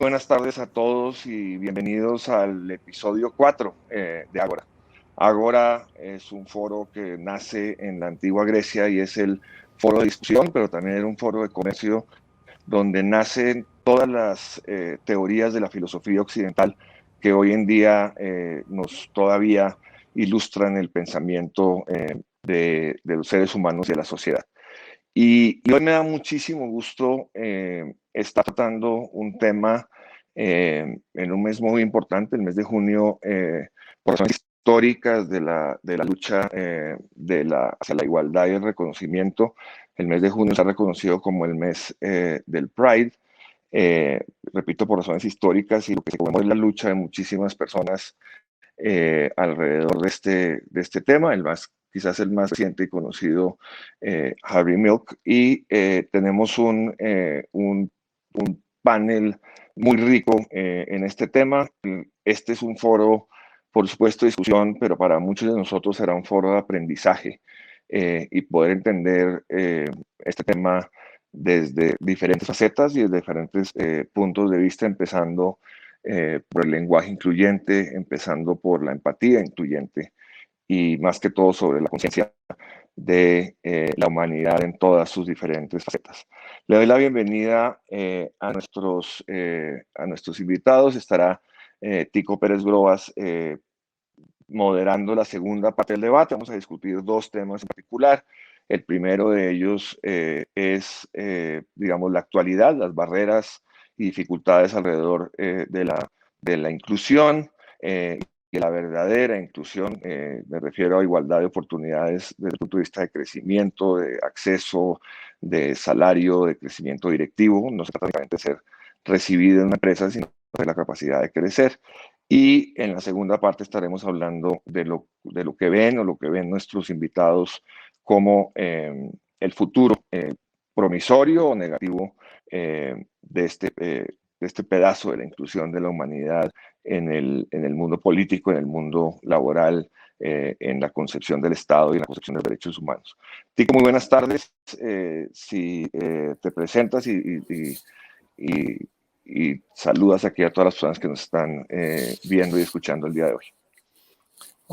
Buenas tardes a todos y bienvenidos al episodio 4 de Ágora. Ágora es un foro que nace en la antigua Grecia y es el foro de discusión, pero también era un foro de comercio donde nacen todas las teorías de la filosofía occidental que hoy en día nos todavía ilustran el pensamiento de los seres humanos y de la sociedad. Y hoy me da muchísimo gusto estar tratando un tema en un mes muy importante, el mes de junio, por razones históricas de la lucha hacia la igualdad y el reconocimiento. El mes de junio está reconocido como el mes del Pride. Repito, por razones históricas, y lo que se conmemora es la lucha de muchísimas personas alrededor de este tema, quizás el más reciente y conocido, Harvey Milk, y tenemos un panel muy rico en este tema. Este es un foro, por supuesto, de discusión, pero para muchos de nosotros será un foro de aprendizaje y poder entender este tema desde diferentes facetas y desde diferentes puntos de vista, empezando por el lenguaje incluyente, empezando por la empatía incluyente y más que todo sobre la conciencia de la humanidad en todas sus diferentes facetas. Le doy la bienvenida a nuestros invitados. Estará Tico Pérez Groas moderando la segunda parte del debate. Vamos a discutir dos temas en particular. El primero de ellos digamos, la actualidad, las barreras y dificultades alrededor de la inclusión y la verdadera inclusión. Me refiero a igualdad de oportunidades desde el punto de vista de crecimiento, de acceso, de salario, de crecimiento directivo. No se trata únicamente de ser recibido en una empresa, sino de la capacidad de crecer. Y en la segunda parte estaremos hablando de lo que ven o lo que ven nuestros invitados como el futuro promisorio o negativo de este pedazo de la inclusión de la humanidad en el mundo político, en el mundo laboral, en la concepción del Estado y en la concepción de los derechos humanos. Tico, muy buenas tardes. Si te presentas y saludas aquí a todas las personas que nos están viendo y escuchando el día de hoy.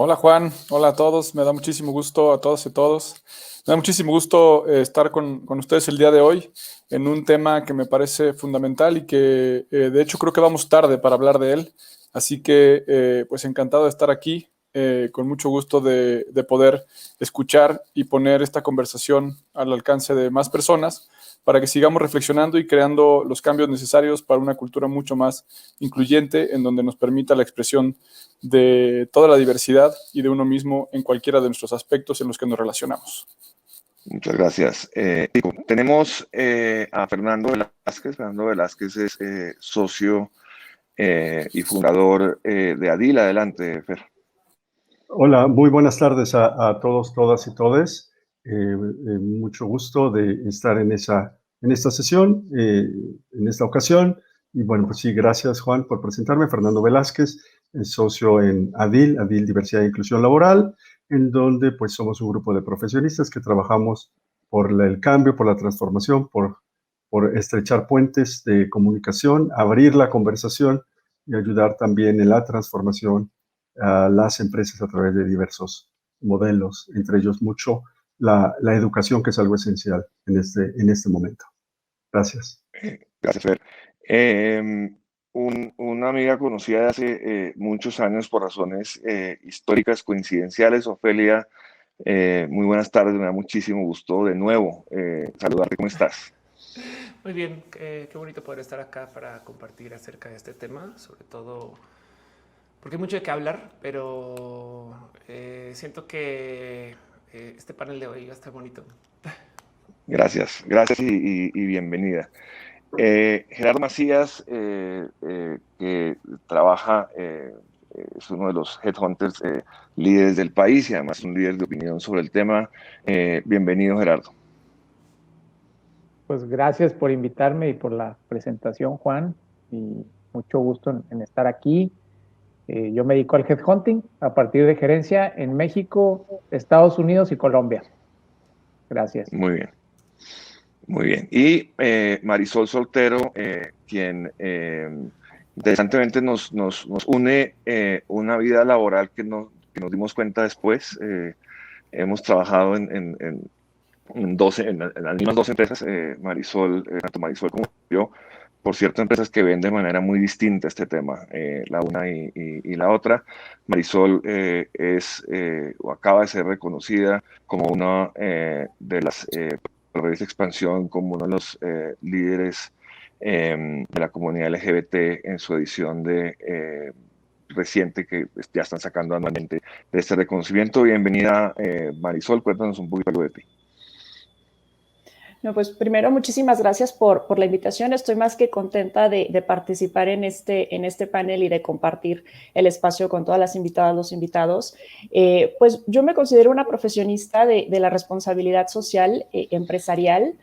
Hola Juan, hola a todos, me da muchísimo gusto a todas y todos. Me da muchísimo gusto estar con ustedes el día de hoy en un tema que me parece fundamental y que de hecho creo que vamos tarde para hablar de él. Así que pues encantado de estar aquí, con mucho gusto de poder escuchar y poner esta conversación al alcance de más personas para que sigamos reflexionando y creando los cambios necesarios para una cultura mucho más incluyente en donde nos permita la expresión de toda la diversidad y de uno mismo en cualquiera de nuestros aspectos en los que nos relacionamos. Muchas gracias. Tenemos a Fernando Velázquez. Fernando Velázquez es socio y fundador de ADIL. Adelante, Fer. Hola, muy buenas tardes a todos, todas y todes. Mucho gusto de estar en esta sesión, en esta ocasión. Y bueno, pues sí, gracias Juan por presentarme. Fernando Velázquez, socio en ADIL, ADIL Diversidad e Inclusión Laboral, en donde pues somos un grupo de profesionistas que trabajamos por el cambio, por la transformación, por estrechar puentes de comunicación, abrir la conversación y ayudar también en la transformación a las empresas a través de diversos modelos, entre ellos mucho la educación, que es algo esencial en este momento. Gracias. Gracias, Fer. Una amiga conocida de hace muchos años por razones históricas, coincidenciales, Ofelia, muy buenas tardes, me da muchísimo gusto de nuevo saludarte. ¿Cómo estás? Muy bien, qué bonito poder estar acá para compartir acerca de este tema, sobre todo porque hay mucho de qué hablar, pero siento que este panel de hoy va a estar bonito. Gracias y bienvenida. Gerardo Macías, que trabaja, es uno de los headhunters líderes del país y además un líder de opinión sobre el tema. Bienvenido, Gerardo. Pues gracias por invitarme y por la presentación, Juan, y mucho gusto en estar aquí. Yo me dedico al headhunting a partir de gerencia en México, Estados Unidos y Colombia. Gracias. Muy bien. Muy bien. Y Marisol Soltero, quien interesantemente nos une una vida laboral que nos dimos cuenta después. Hemos trabajado en las mismas dos empresas, Marisol, tanto Marisol como yo, por cierto, empresas que ven de manera muy distinta este tema, la una y la otra. Marisol o acaba de ser reconocida como una de las redes de expansión, como uno de los líderes de la comunidad LGBT en su edición reciente que ya están sacando anualmente de este reconocimiento. Bienvenida, Marisol, cuéntanos un poquito de ti. No, pues primero, muchísimas gracias por la invitación. Estoy más que contenta de participar en este panel y de compartir el espacio con todas las invitadas, los invitados. Pues yo me considero una profesionista de la responsabilidad social empresarial.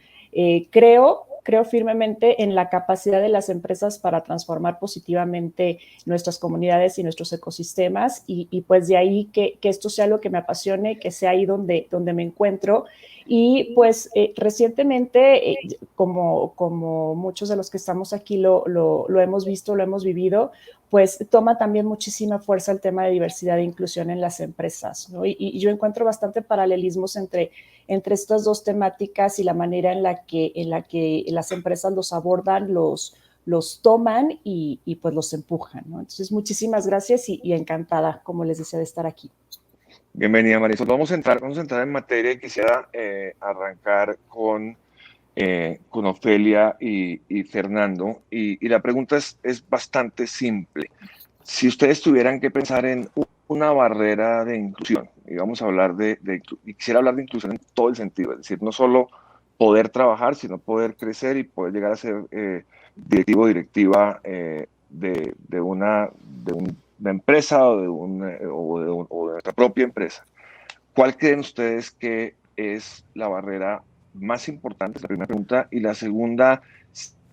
Creo firmemente en la capacidad de las empresas para transformar positivamente nuestras comunidades y nuestros ecosistemas y pues de ahí que esto sea lo que me apasione, que sea ahí donde me encuentro. Y pues recientemente, como muchos de los que estamos aquí lo hemos visto, lo hemos vivido, pues toma también muchísima fuerza el tema de diversidad e inclusión en las empresas, ¿no? Y yo encuentro bastante paralelismos entre estas dos temáticas y la manera en la que las empresas los abordan, los toman y pues los empujan, ¿no? Entonces, muchísimas gracias y encantada, como les decía, de estar aquí. Bienvenida, Marisol. Vamos a entrar en materia y quisiera arrancar con Ofelia y Fernando. Y la pregunta es bastante simple. Si ustedes tuvieran que pensar en una barrera de inclusión, y vamos a hablar y quisiera hablar de inclusión en todo el sentido, es decir, no solo poder trabajar, sino poder crecer y poder llegar a ser directivo o directiva de una empresa o de nuestra propia empresa. ¿Cuál creen ustedes que es la barrera más importante? Es la primera pregunta. Y la segunda,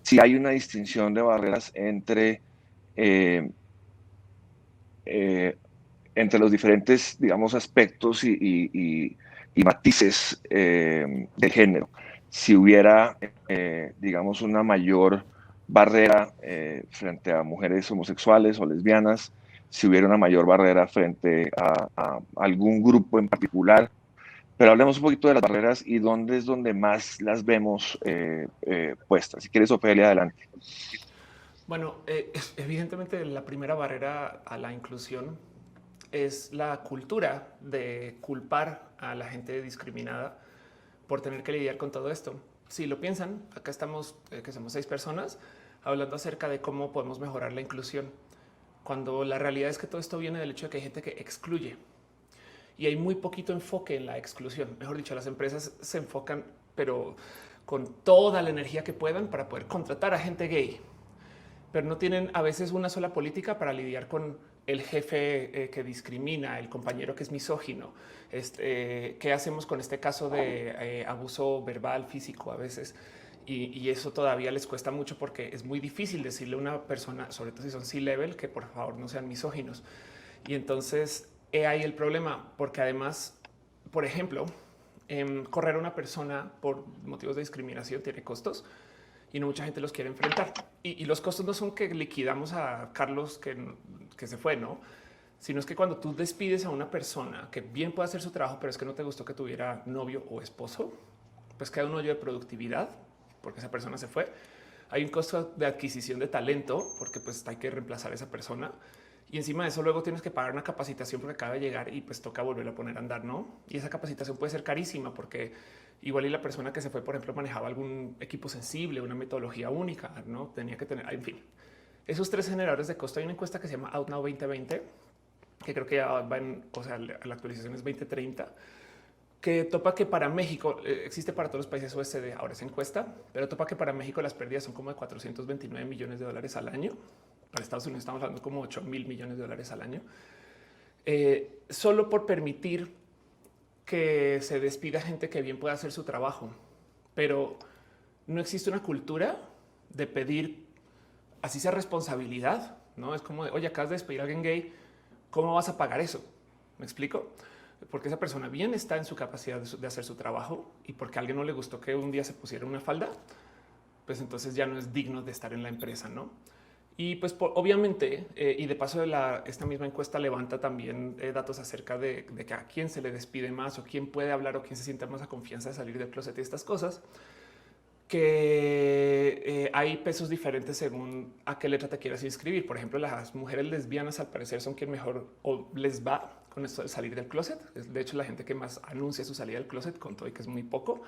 si hay una distinción de barreras entre los diferentes, digamos, aspectos y matices de género. Si hubiera, digamos, una mayor barrera frente a mujeres homosexuales o lesbianas, si hubiera una mayor barrera frente a algún grupo en particular. Pero hablemos un poquito de las barreras y dónde es donde más las vemos puestas. Si quieres, Ofelia, adelante. Bueno, evidentemente la primera barrera a la inclusión es la cultura de culpar a la gente discriminada por tener que lidiar con todo esto. Si lo piensan, acá estamos, que somos 6 personas, hablando acerca de cómo podemos mejorar la inclusión, cuando la realidad es que todo esto viene del hecho de que hay gente que excluye y hay muy poquito enfoque en la exclusión. Mejor dicho, las empresas se enfocan, pero con toda la energía que puedan para poder contratar a gente gay, pero no tienen a veces una sola política para lidiar con el jefe que discrimina, el compañero que es misógino. ¿Qué hacemos con este caso de abuso verbal, físico a veces? Y eso todavía les cuesta mucho porque es muy difícil decirle a una persona, sobre todo si son C-level, que por favor no sean misóginos. Y entonces ahí el problema, porque además, por ejemplo, correr a una persona por motivos de discriminación tiene costos y no mucha gente los quiere enfrentar. Y los costos no son que liquidamos a Carlos que se fue, no, sino es que cuando tú despides a una persona que bien puede hacer su trabajo, pero es que no te gustó que tuviera novio o esposo, pues queda un hoyo de productividad porque esa persona se fue. Hay un costo de adquisición de talento porque pues hay que reemplazar a esa persona. Y encima de eso luego tienes que pagar una capacitación porque acaba de llegar y pues toca volver a poner a andar, ¿no? Y esa capacitación puede ser carísima porque igual y la persona que se fue, por ejemplo, manejaba algún equipo sensible, una metodología única, ¿no? Tenía que tener, en fin. Esos 3 generadores de costo. Hay una encuesta que se llama OutNow 2020, que creo que ya va o sea, la actualización es 2030, que topa que para México, existe para todos los países OECD ahora esa encuesta, pero topa que para México las pérdidas son como de $429 millones al año. Para Estados Unidos estamos hablando como $8,000 millones al año, solo por permitir que se despida gente que bien pueda hacer su trabajo. Pero no existe una cultura de pedir así sea responsabilidad, ¿no? Es como de, oye, acabas de despedir a alguien gay, ¿cómo vas a pagar eso? ¿Me explico? porque esa persona bien está en su capacidad de hacer su trabajo y porque a alguien no le gustó que un día se pusiera una falda, pues entonces ya no es digno de estar en la empresa, ¿no? Y pues obviamente, y de paso esta misma encuesta levanta también datos acerca de que a quién se le despide más o quién puede hablar o quién se siente más a confianza de salir del closet y estas cosas, que hay pesos diferentes según a qué letra te quieras inscribir. Por ejemplo, las mujeres lesbianas al parecer son quien mejor o les va con esto de salir del closet. De hecho, la gente que más anuncia su salida del closet, con todo y que es muy poco.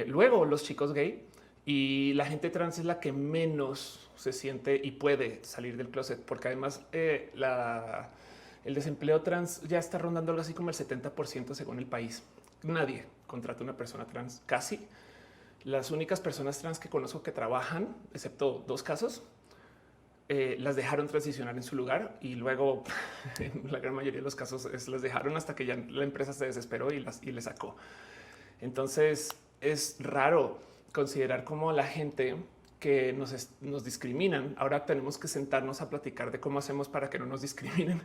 Luego los chicos gay y la gente trans es la que menos se siente y puede salir del closet, porque además el desempleo trans ya está rondando algo así como el 70% según el país. Nadie contrata una persona trans, casi. Las únicas personas trans que conozco que trabajan, excepto 2 casos, las dejaron transicionar en su lugar y luego en la gran mayoría de los casos las dejaron hasta que ya la empresa se desesperó y les sacó. Entonces es raro considerar cómo la gente que nos discriminan, ahora tenemos que sentarnos a platicar de cómo hacemos para que no nos discriminen,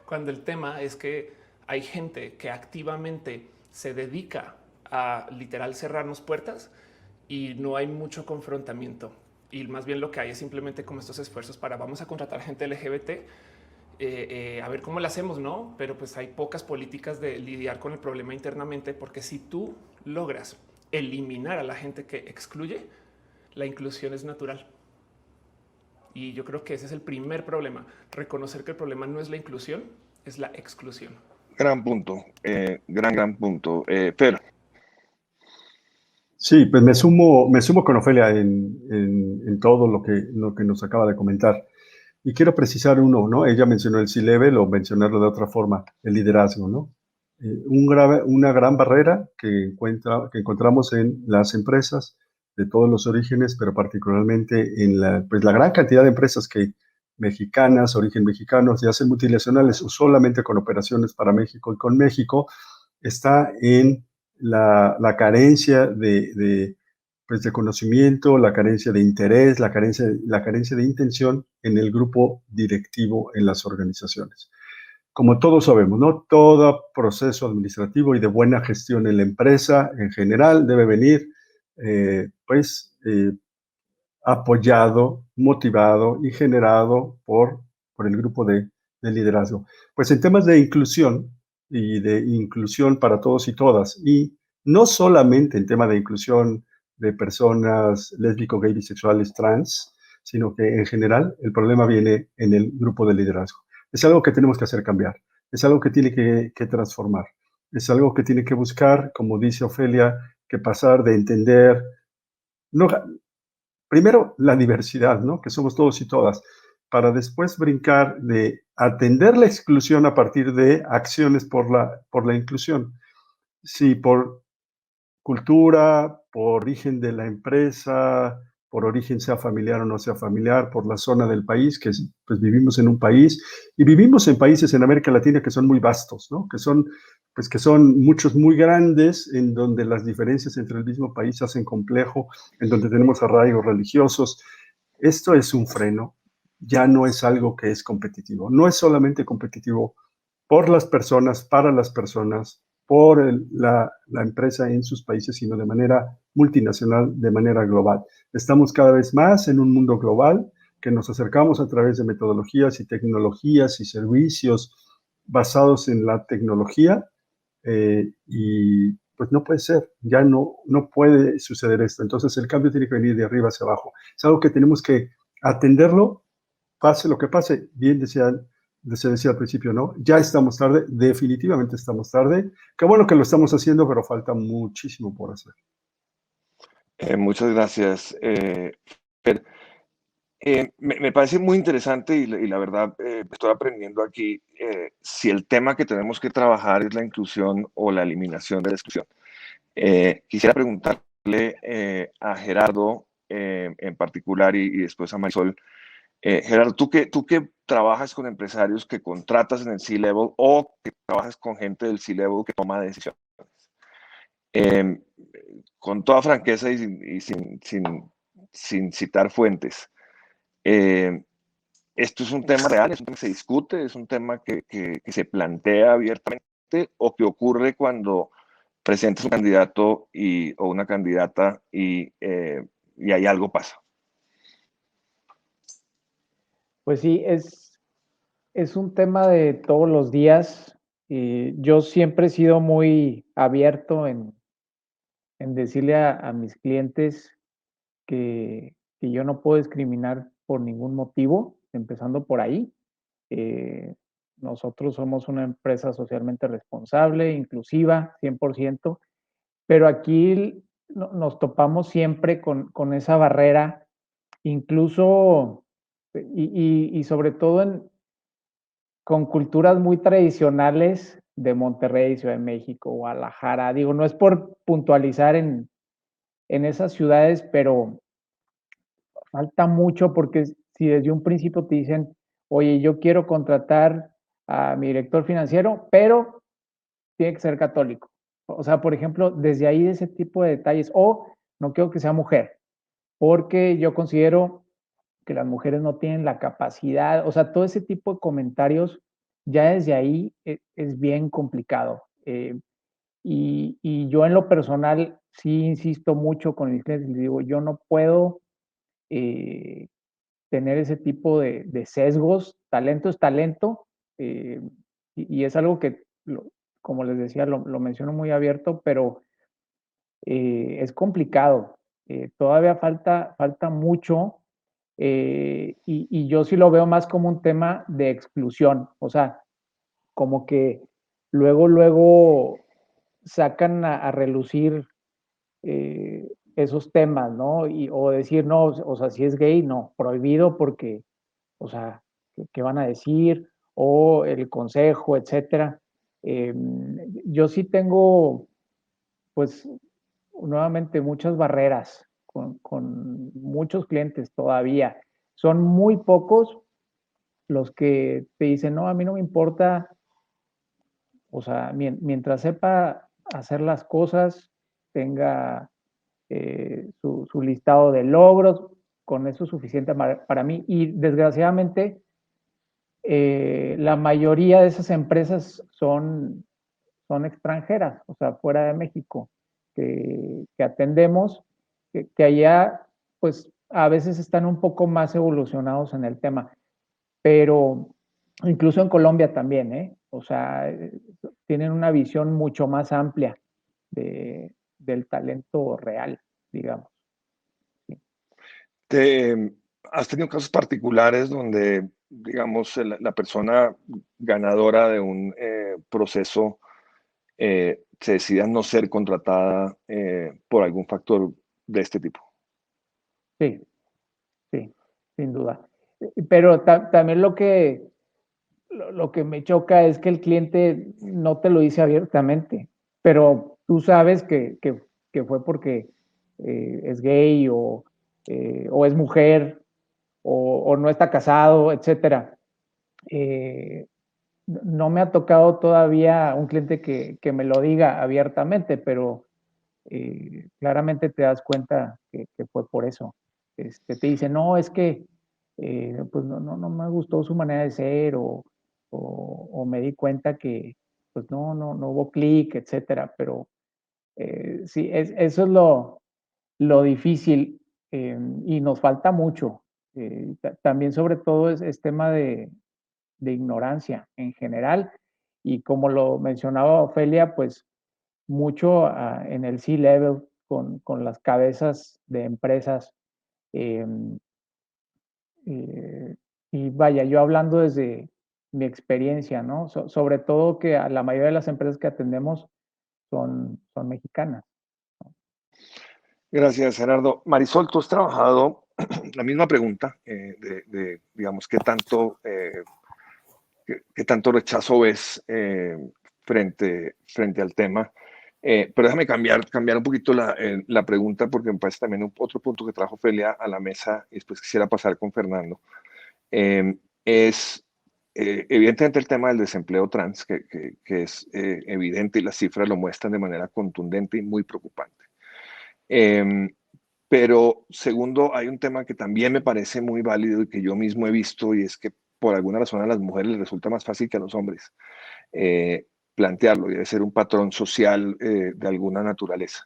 cuando el tema es que hay gente que activamente se dedica a literal cerrarnos puertas y no hay mucho confrontamiento. Y más bien lo que hay es simplemente como estos esfuerzos para vamos a contratar gente LGBT, a ver cómo lo hacemos, ¿no? Pero pues hay pocas políticas de lidiar con el problema internamente, porque si tú logras eliminar a la gente que excluye, la inclusión es natural. Y yo creo que ese es el primer problema, reconocer que el problema no es la inclusión, es la exclusión. Gran punto, gran punto. Fer. Sí, pues me sumo con Ofelia en todo lo que nos acaba de comentar. Y quiero precisar uno, ¿no? Ella mencionó el C-Level o mencionarlo de otra forma, el liderazgo, ¿no? Una gran barrera que encontramos en las empresas de todos los orígenes, pero particularmente en la gran cantidad de empresas mexicanas, origen mexicano, ya sean multinacionales o solamente con operaciones para México y con México, está en la carencia de conocimiento, la carencia de interés, la carencia de intención en el grupo directivo en las organizaciones. Como todos sabemos, ¿no? Todo proceso administrativo y de buena gestión en la empresa en general debe venir apoyado, motivado y generado por el grupo de liderazgo. Pues en temas de inclusión y de inclusión para todos y todas, y no solamente en tema de inclusión de personas lésbico, gay, bisexuales, trans, sino que en general el problema viene en el grupo de liderazgo. Es algo que tenemos que hacer cambiar, es algo que tiene que transformar, es algo que tiene que buscar, como dice Ofelia, que pasar de entender, no, primero la diversidad, ¿no? Que somos todos y todas, para después brincar de atender la exclusión a partir de acciones por la inclusión. Si por cultura, por origen de la empresa, por origen sea familiar o no sea familiar, por la zona del país, que pues vivimos en un país y vivimos en países en América Latina que son muy vastos, ¿no? Que son muchos muy grandes, en donde las diferencias entre el mismo país se hacen complejo, en donde tenemos arraigos religiosos. Esto es un freno, ya no es algo que es competitivo, no es solamente competitivo por las personas, para las personas, por la empresa en sus países, sino de manera multinacional, de manera global. Estamos cada vez más en un mundo global que nos acercamos a través de metodologías y tecnologías y servicios basados en la tecnología y pues no puede ser, ya no puede suceder esto. Entonces el cambio tiene que venir de arriba hacia abajo. Es algo que tenemos que atenderlo, pase lo que pase. Bien se decía al principio, ¿no? Ya estamos tarde, definitivamente estamos tarde. Qué bueno que lo estamos haciendo, pero falta muchísimo por hacer. Muchas gracias, Fer. Me parece muy interesante y la verdad estoy aprendiendo aquí si el tema que tenemos que trabajar es la inclusión o la eliminación de la exclusión. Quisiera preguntarle a Gerardo en particular y después a Marisol. Gerardo, tú que trabajas con empresarios que contratas en el C-Level o que trabajas con gente del C-Level que toma decisiones. Con toda franqueza y sin citar fuentes, esto es un tema real, es un tema que se discute, es un tema que se plantea abiertamente normalmente o que ocurre cuando presentas un candidato o una candidata y ahí algo pasa? Pues sí, es un tema de todos los días. Yo siempre he sido muy abierto en decirle a mis clientes que yo no puedo discriminar por ningún motivo, empezando por ahí. Eh, Nosotros somos una empresa socialmente responsable, inclusiva, 100%, pero aquí nos topamos siempre con esa barrera, incluso y sobre todo con culturas muy tradicionales de Monterrey, Ciudad de México, Guadalajara. Digo, no es por puntualizar en esas ciudades, pero falta mucho porque si desde un principio te dicen, oye, yo quiero contratar a mi director financiero, pero tiene que ser católico. O sea, por ejemplo, desde ahí ese tipo de detalles, o no quiero que sea mujer, porque yo considero que las mujeres no tienen la capacidad, o sea, todo ese tipo de comentarios, ya desde ahí es bien complicado. Y yo en lo personal sí insisto mucho con mis clientes, les digo, yo no puedo eh, tener ese tipo de sesgos, talento es talento, eh, y es algo que, como les decía, lo menciono muy abierto, pero es complicado, todavía falta mucho, y yo sí lo veo más como un tema de exclusión, o sea, como que luego sacan a relucir esos temas, ¿no? O decir, no, o sea, si es gay, no, prohibido porque, o sea, ¿qué van a decir? O el consejo, etcétera. Eh, yo sí tengo, pues, nuevamente muchas barreras con muchos clientes todavía. Son muy pocos los que te dicen, no, a mí no me importa, o sea, mientras sepa hacer las cosas, tenga su listado de logros, con eso es suficiente para mí. Y desgraciadamente, la mayoría de esas empresas son extranjeras, o sea, fuera de México, que atendemos, que allá, pues, a veces están un poco más evolucionados en el tema, pero incluso en Colombia también, ¿eh? O sea, tienen una visión mucho más amplia del talento real, digamos. ¿Has tenido casos particulares donde, digamos, la persona ganadora de un proceso se decida no ser contratada por algún factor de este tipo? Sí, sí, sin duda. Pero también lo que me choca es que el cliente no te lo dice abiertamente, pero tú sabes que fue porque es gay o es mujer o no está casado, etcétera. No me ha tocado todavía un cliente que me lo diga abiertamente, pero claramente te das cuenta que fue por eso. Te dice, no, es que pues no me gustó su manera de ser o me di cuenta que pues no hubo clic, etcétera, pero sí, eso es lo difícil y nos falta mucho. También sobre todo es tema de ignorancia en general y como lo mencionaba Ofelia, pues mucho en el C-level con las cabezas de empresas. Eh, eh, y vaya, yo hablando desde mi experiencia, ¿no? Sobre todo que a la mayoría de las empresas que atendemos son mexicanas. Gracias, Gerardo. Marisol, tú has trabajado la misma pregunta digamos, qué tanto rechazo ves frente al tema. Pero déjame cambiar un poquito la pregunta porque me parece también otro punto que trajo Felia a la mesa y después quisiera pasar con Fernando. Es evidentemente el tema del desempleo trans, que es evidente y las cifras lo muestran de manera contundente y muy preocupante. Pero segundo, hay un tema que también me parece muy válido y que yo mismo he visto y es que por alguna razón a las mujeres les resulta más fácil que a los hombres plantearlo, debe ser un patrón social de alguna naturaleza.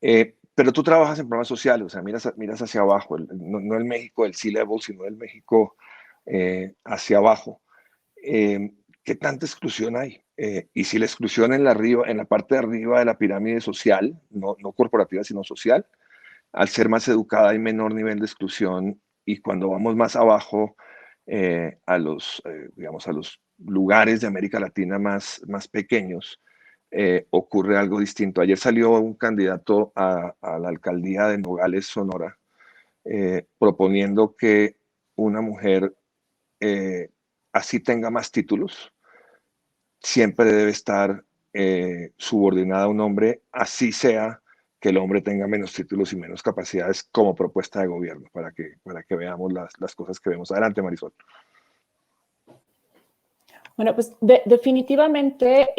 Pero tú trabajas en programas sociales, o sea, miras hacia abajo, no el México del C-Level, sino el México hacia abajo. ¿Qué tanta exclusión hay? Y si la exclusión en la parte de arriba de la pirámide social, no corporativa, sino social, al ser más educada hay menor nivel de exclusión, y cuando vamos más abajo digamos, a los lugares de América Latina más pequeños, ocurre algo distinto. Ayer salió un candidato a la alcaldía de Nogales, Sonora, proponiendo que una mujer, así tenga más títulos, siempre debe estar subordinada a un hombre, así sea que el hombre tenga menos títulos y menos capacidades, como propuesta de gobierno, para que veamos las cosas que vemos. Adelante, Marisol. Bueno, pues definitivamente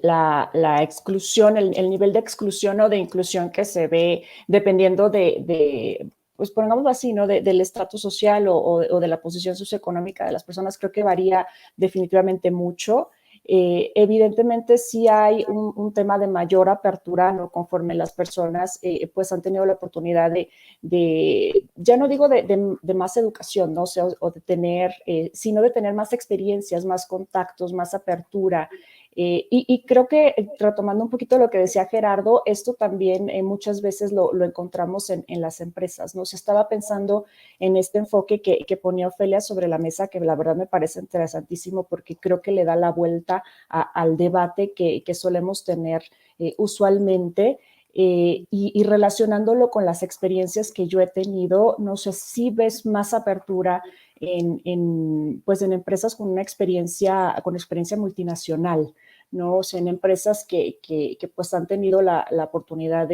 la exclusión, el nivel de exclusión o de inclusión que se ve dependiendo pues pongámoslo así, ¿no? Del estatus social o de la posición socioeconómica de las personas, creo que varía definitivamente mucho. Evidentemente sí hay un tema de mayor apertura, ¿no? Conforme las personas pues han tenido la oportunidad ya no digo de más educación, ¿no? O de tener, sino de tener más experiencias, más contactos, más apertura. Y creo que, retomando un poquito lo que decía Gerardo, esto también muchas veces lo encontramos en las empresas, ¿no? Se estaba pensando en este enfoque que ponía Ofelia sobre la mesa, que la verdad me parece interesantísimo porque creo que le da la vuelta al debate que solemos tener usualmente. Y relacionándolo con las experiencias que yo he tenido, no sé si ves más apertura pues en empresas con una experiencia multinacional, ¿no? O sea, en empresas que pues han tenido la oportunidad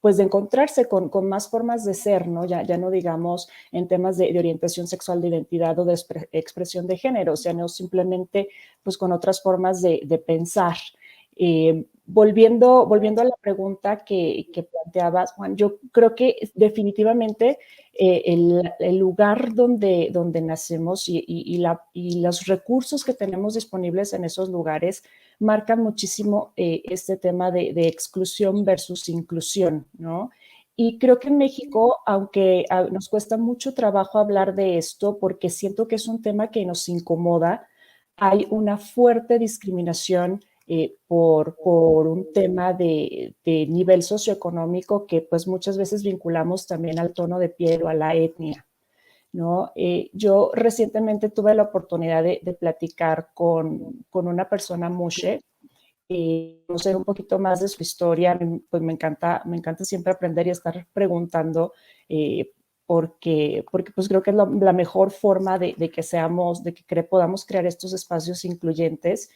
pues de encontrarse con más formas de ser, ¿no? Ya no digamos en temas de orientación sexual, de identidad o de expresión de género, o sea, no simplemente pues con otras formas de pensar. Volviendo a la pregunta que planteabas, Juan, yo creo que definitivamente el lugar donde nacemos y los recursos que tenemos disponibles en esos lugares marcan muchísimo este tema de exclusión versus inclusión, ¿no? Y creo que en México, aunque nos cuesta mucho trabajo hablar de esto, porque siento que es un tema que nos incomoda, hay una fuerte discriminación por un tema de nivel socioeconómico que pues muchas veces vinculamos también al tono de piel o a la etnia, ¿no? Yo recientemente tuve la oportunidad de platicar con una persona mushe, conocer un poquito más de su historia, pues me encanta siempre aprender y estar preguntando, porque pues creo que es la mejor forma de que podamos crear estos espacios incluyentes.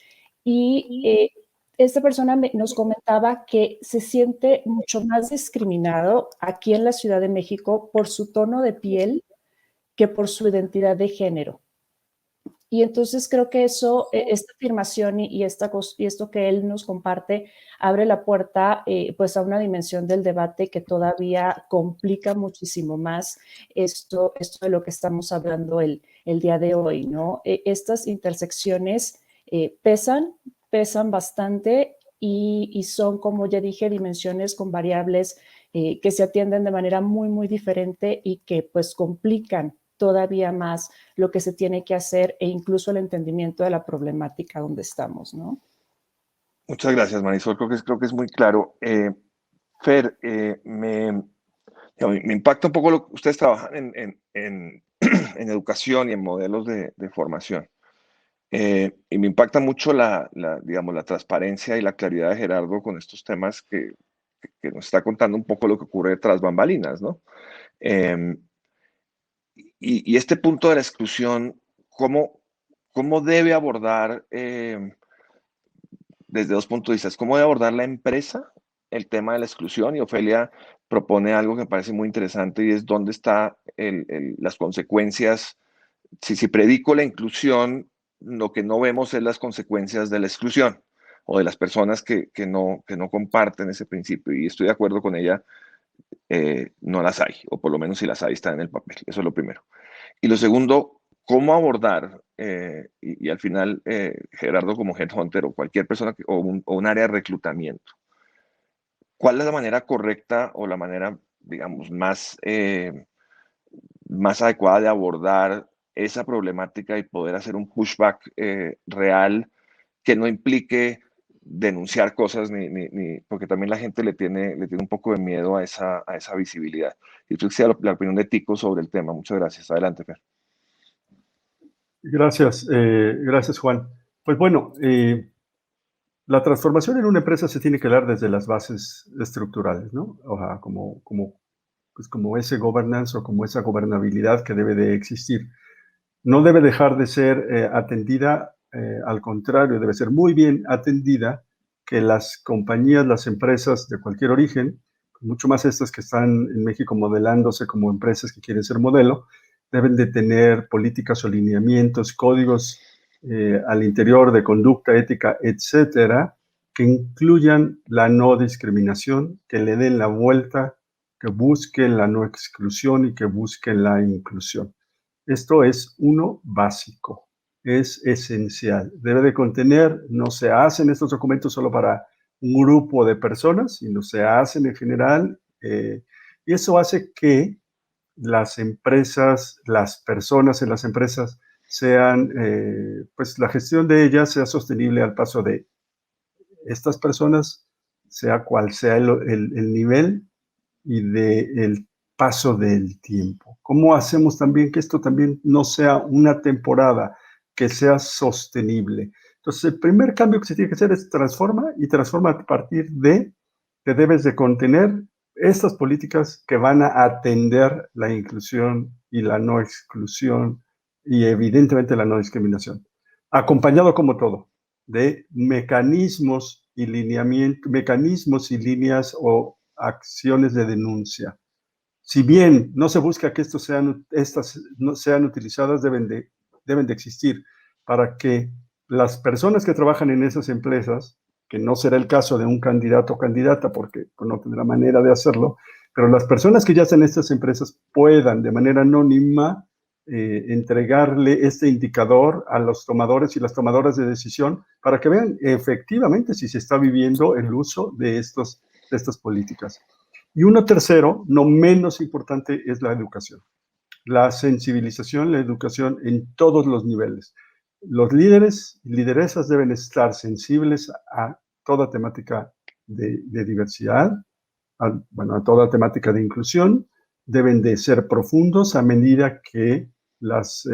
Y esta persona nos comentaba que se siente mucho más discriminado aquí en la Ciudad de México por su tono de piel que por su identidad de género. Y entonces creo que esta afirmación y esto que él nos comparte abre la puerta pues a una dimensión del debate que todavía complica muchísimo más esto de lo que estamos hablando el día de hoy, ¿no? Estas intersecciones pesan bastante y son, como ya dije, dimensiones con variables que se atienden de manera muy, muy diferente y que pues complican todavía más lo que se tiene que hacer e incluso el entendimiento de la problemática donde estamos, ¿no? Muchas gracias, Marisol. Creo que es muy claro. Fer, me impacta un poco lo que ustedes trabajan en educación y en modelos de formación. Y me impacta mucho digamos, la transparencia y la claridad de Gerardo con estos temas que nos está contando un poco lo que ocurre tras bambalinas, ¿no? Y este punto de la exclusión, ¿cómo debe abordar, desde dos puntos de vista, cómo debe abordar la empresa el tema de la exclusión? Y Ofelia propone algo que me parece muy interesante, y es dónde están las consecuencias. Si predico la inclusión, lo que no vemos es las consecuencias de la exclusión o de las personas que no comparten ese principio. Y estoy de acuerdo con ella, no las hay, o por lo menos si las hay están en el papel. Eso es lo primero. Y lo segundo, cómo abordar, y al final, Gerardo como headhunter o cualquier persona o un área de reclutamiento, ¿cuál es la manera correcta o la manera, digamos, más adecuada de abordar esa problemática y poder hacer un pushback real que no implique denunciar cosas, porque también la gente le tiene un poco de miedo a esa visibilidad? Y tú quisiera la opinión de Tico sobre el tema. Muchas gracias. Adelante, Fer. Gracias, gracias Juan. Pues bueno, la transformación en una empresa se tiene que dar desde las bases estructurales, ¿no? O sea, pues como ese governance o como esa gobernabilidad que debe de existir. No debe dejar de ser atendida, al contrario, debe ser muy bien atendida, que las compañías, las empresas de cualquier origen, mucho más estas que están en México modelándose como empresas que quieren ser modelo, deben de tener políticas o lineamientos, códigos al interior de conducta, ética, etcétera, que incluyan la no discriminación, que le den la vuelta, que busquen la no exclusión y que busquen la inclusión. Esto es uno básico, es esencial. Debe de contener, no se hacen estos documentos solo para un grupo de personas, sino se hacen en general, y eso hace que las empresas, las personas en las empresas sean, pues la gestión de ellas sea sostenible al paso de estas personas, sea cual sea el nivel y del paso del tiempo. ¿Cómo hacemos también que esto también no sea una temporada, que sea sostenible? Entonces, el primer cambio que se tiene que hacer es transforma a partir de que debes de contener estas políticas que van a atender la inclusión y la no exclusión y evidentemente la no discriminación. Acompañado como todo de mecanismos y mecanismos y líneas o acciones de denuncia. Si bien no se busca que estas no sean utilizadas, deben de existir para que las personas que trabajan en esas empresas, que no será el caso de un candidato o candidata porque no tendrá manera de hacerlo, pero las personas que ya están en estas empresas puedan de manera anónima entregarle este indicador a los tomadores y las tomadoras de decisión para que vean efectivamente si se está viviendo el uso de estas políticas. Y uno tercero, no menos importante, es la educación. La sensibilización, la educación en todos los niveles. Los líderes y lideresas deben estar sensibles a toda temática de diversidad, a toda temática de inclusión. Deben de ser profundos a medida que las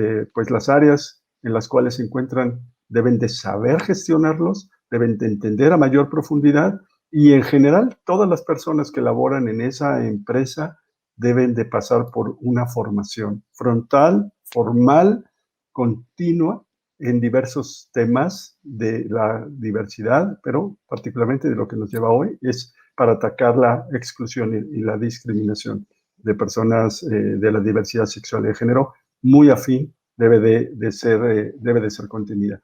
áreas en las cuales se encuentran deben de saber gestionarlos, deben de entender a mayor profundidad y en general todas las personas que laboran en esa empresa deben de pasar por una formación frontal, formal, continua en diversos temas de la diversidad, pero particularmente de lo que nos lleva hoy es para atacar la exclusión y la discriminación de personas de la diversidad sexual y de género, muy afín, debe de ser contenida.